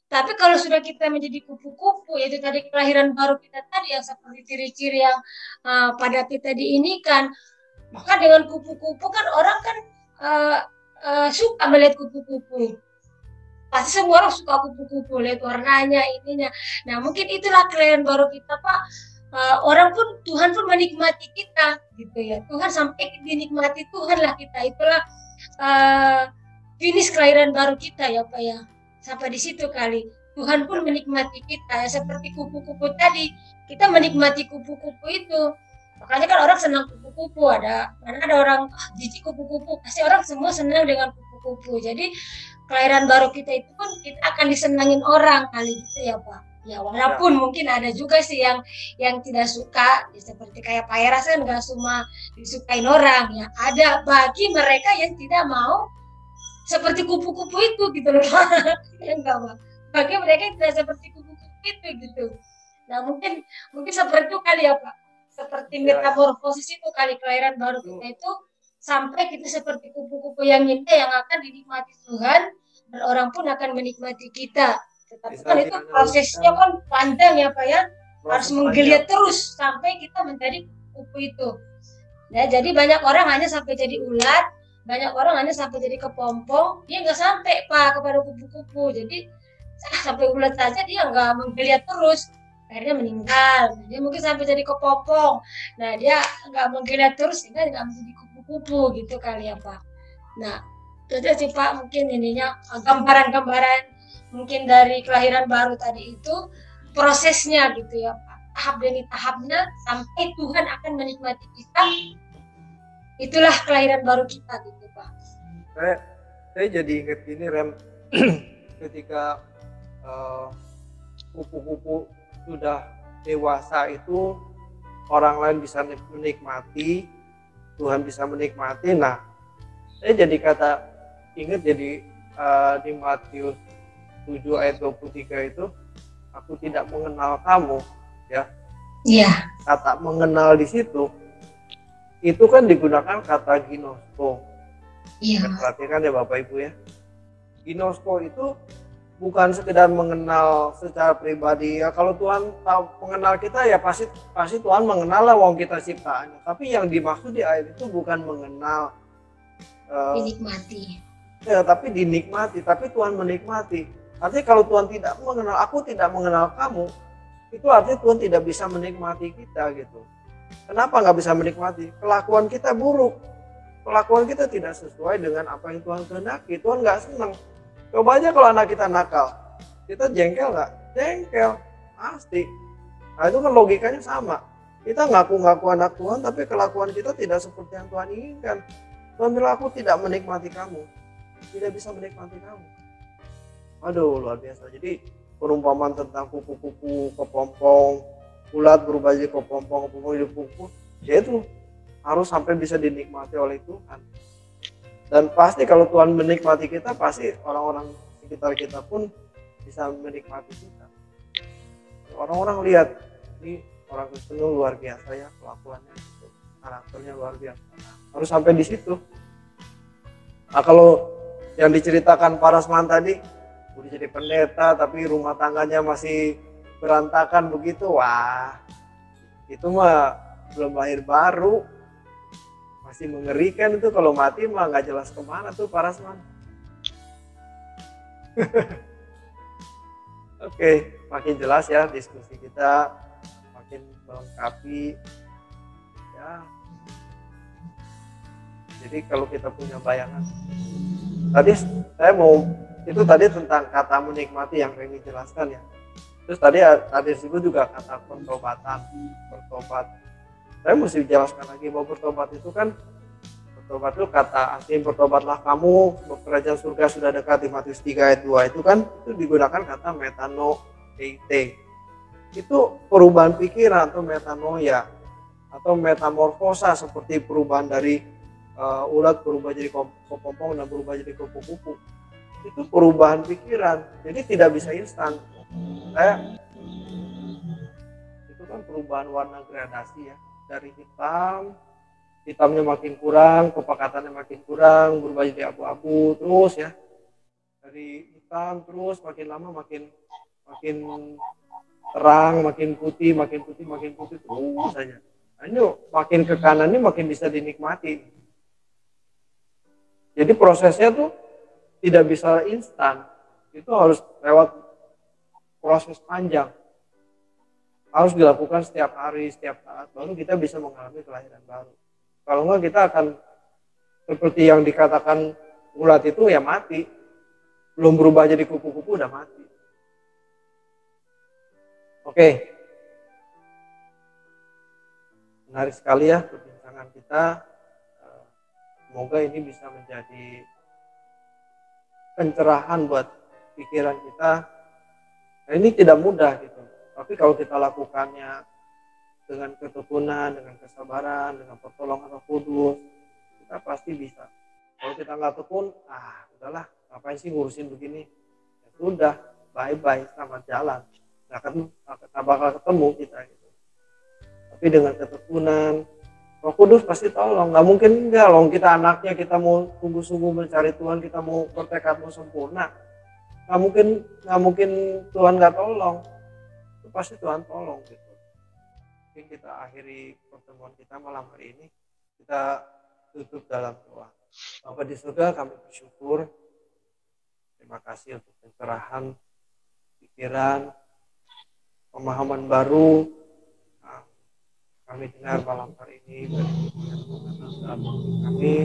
Tapi kalau sudah kita menjadi kupu-kupu, yaitu tadi kelahiran baru kita tadi yang seperti ciri-ciri yang pada kita di ini kan, maka dengan kupu-kupu kan orang kan suka melihat kupu-kupu. Pasti semua orang suka kupu-kupu, lihat warnanya, ininya. Nah mungkin itulah kelahiran baru kita Pak. Orang pun, Tuhan pun menikmati kita gitu ya. Tuhan sampai dinikmati Tuhan lah kita. Itulah finish kelahiran baru kita ya Pak ya. Sampai di situ kali Tuhan pun menikmati kita ya, seperti kupu-kupu tadi, kita menikmati kupu-kupu itu. Makanya kan orang senang kupu-kupu, mana ada orang jijik kupu-kupu, pasti orang semua senang dengan kupu-kupu. Jadi kelahiran baru kita itu pun kita akan disenangin orang kali gitu ya Pak. Ya walaupun mungkin ada juga sih yang tidak suka, ya, seperti kayak Pak Eras kan nggak semua disukain orang ya. Ada bagi mereka yang tidak mau seperti kupu-kupu itu gitu loh. Ya enggak Pak. Bagi mereka yang tidak seperti kupu-kupu itu gitu. Nah mungkin seperti itu kali ya Pak. Seperti metamorfosis itu kali kelahiran baru kita itu, sampai kita seperti kupu-kupu yang indah yang akan dinikmati Tuhan, dan orang pun akan menikmati kita. Tetapi kan itu prosesnya kan panjang ya Pak ya, harus menggeliat terus sampai kita menjadi kupu itu. Nah, jadi banyak orang hanya sampai jadi ulat, banyak orang hanya sampai jadi kepompong, dia nggak sampai Pak kepada kupu-kupu. Jadi sampai ulat saja dia nggak menggeliat terus, akhirnya meninggal. Dia mungkin sampai jadi kepompong. Nah dia nggak menggeliat terus sehingga nggak menjadi kupu-kupu gitu kali ya Pak. Nah itu sih Pak mungkin ininya gambaran-gambaran mungkin dari kelahiran baru tadi itu prosesnya gitu ya Pak. Tahap demi tahapnya sampai Tuhan akan menikmati kita. Itulah kelahiran baru kita gitu Pak. Saya jadi ingat gini Rem, ketika kupu-kupu sudah dewasa itu orang lain bisa menikmati, Tuhan bisa menikmati. Nah, saya jadi ingat jadi di Matius 7 ayat 23 itu, aku tidak mengenal kamu, ya. Iya. Kata mengenal di situ itu kan digunakan kata ginosko. Iya. Perhatikan ya Bapak Ibu ya. Ginosko itu bukan sekedar mengenal secara pribadi ya. Kalau Tuhan tahu mengenal kita ya pasti Tuhan mengenal lah, wong kita ciptaannya. Tapi yang dimaksud di ayat itu bukan mengenal dinikmati. Ya, tapi dinikmati, tapi Tuhan menikmati. Artinya kalau Tuhan tidak mengenal, aku tidak mengenal kamu, itu artinya Tuhan tidak bisa menikmati kita gitu. Kenapa nggak bisa menikmati? Kelakuan kita buruk. Kelakuan kita tidak sesuai dengan apa yang Tuhan kehendaki. Tuhan nggak senang. Coba aja kalau anak kita nakal, kita jengkel nggak? Jengkel, pasti. Nah itu kan logikanya sama. Kita ngaku-ngaku anak Tuhan, tapi kelakuan kita tidak seperti yang Tuhan inginkan. Tuhan bilang, aku tidak menikmati kamu, tidak bisa menikmati kamu. Aduh, luar biasa. Jadi perumpamaan tentang kupu-kupu, kepompong, ulat berubah jadi kepompong, kepompong jadi kupu, ya itu harus sampai bisa dinikmati oleh Tuhan. Dan pasti kalau Tuhan menikmati kita, pasti orang-orang sekitar kita pun bisa menikmati kita. Orang-orang lihat, ini orang Kristen luar biasa ya kelakuannya, gitu. Karakternya luar biasa. Harus sampai di situ. Nah kalau yang diceritakan Parasman tadi, udah jadi pendeta tapi rumah tangganya masih berantakan begitu, wah itu mah belum lahir baru, masih mengerikan itu. Kalau mati mah nggak jelas kemana tuh Parasman. Oke, makin jelas ya diskusi kita, makin melengkapi ya. Jadi kalau kita punya bayangan, tadi saya mau itu tadi tentang kata menikmati yang Reni jelaskan ya. Terus tadi disebut juga kata pertobatan, bertobat. Saya mesti jelaskan lagi bahwa bertobat itu kan, bertobat itu kata asli bertobatlah kamu, kerajaan surga sudah dekat, di Matius 3 ayat 2 itu kan itu digunakan kata metanoeite. Itu perubahan pikiran atau metanoia atau metamorfosa, seperti perubahan dari ulat berubah jadi kepompong dan berubah jadi kupu-kupu. Itu perubahan pikiran, jadi tidak bisa instan. Itu kan perubahan warna gradasi ya, dari hitamnya makin kurang, kepekatannya makin kurang, berubah jadi abu-abu terus ya, dari hitam terus makin lama makin terang, makin putih terus saja. Nah, ini makin ke kanan ini makin bisa dinikmati. Jadi prosesnya tuh tidak bisa instan, itu harus lewat proses panjang, harus dilakukan setiap hari, setiap saat, baru kita bisa mengalami kelahiran baru. Kalau enggak kita akan seperti yang dikatakan ulat itu ya mati, belum berubah jadi kupu-kupu udah mati. Oke, menarik sekali ya perbincangan kita. Semoga ini bisa menjadi pencerahan buat pikiran kita. Nah, ini tidak mudah gitu, tapi kalau kita lakukannya dengan ketekunan, dengan kesabaran, dengan pertolongan Roh Kudus, kita pasti bisa. Kalau kita nggak tekun, udahlah, ngapain sih ngurusin begini? Ya sudah, bye-bye, selamat jalan. Nggak bakal ketemu kita gitu. Tapi dengan ketekunan, Roh Kudus pasti tolong. Nggak mungkin enggak loh, kita anaknya, kita mau sungguh-sungguh mencari Tuhan, kita mau bertekad mau sempurna, nggak mungkin Tuhan nggak tolong. Itu pasti Tuhan tolong gitu. Mungkin kita akhiri pertemuan kita malam hari ini, kita tutup dalam doa. Bapa di surga, kami bersyukur, terima kasih untuk pencerahan pikiran, pemahaman baru kami dengar malam hari ini dari Tuhan dalam hidup kami,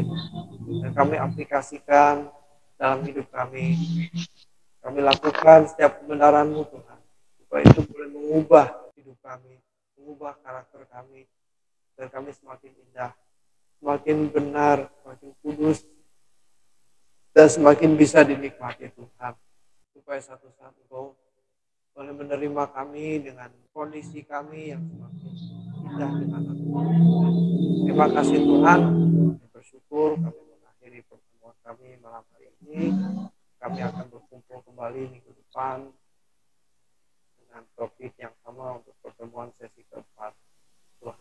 dan kami aplikasikan dalam hidup kami. Kami lakukan setiap kebenaran-Mu Tuhan, supaya itu boleh mengubah hidup kami, mengubah karakter kami, dan kami semakin indah, semakin benar, semakin kudus, dan semakin bisa dinikmati Tuhan. Supaya satu saat Engkau boleh menerima kami dengan kondisi kami yang semakin indah di mata Tuhan. Terima kasih Tuhan, kami bersyukur kami mengakhiri pertemuan kami malam hari ini. Kami akan berkumpul kembali minggu depan dengan topik yang sama untuk pertemuan sesi keempat. Tuhan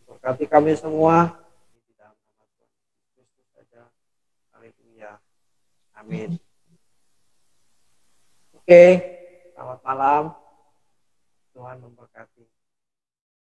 berkati kami semua di dalam nama Tuhan Yesus saja. Haleluya. Amin. Oke, selamat malam. Tuhan memberkati.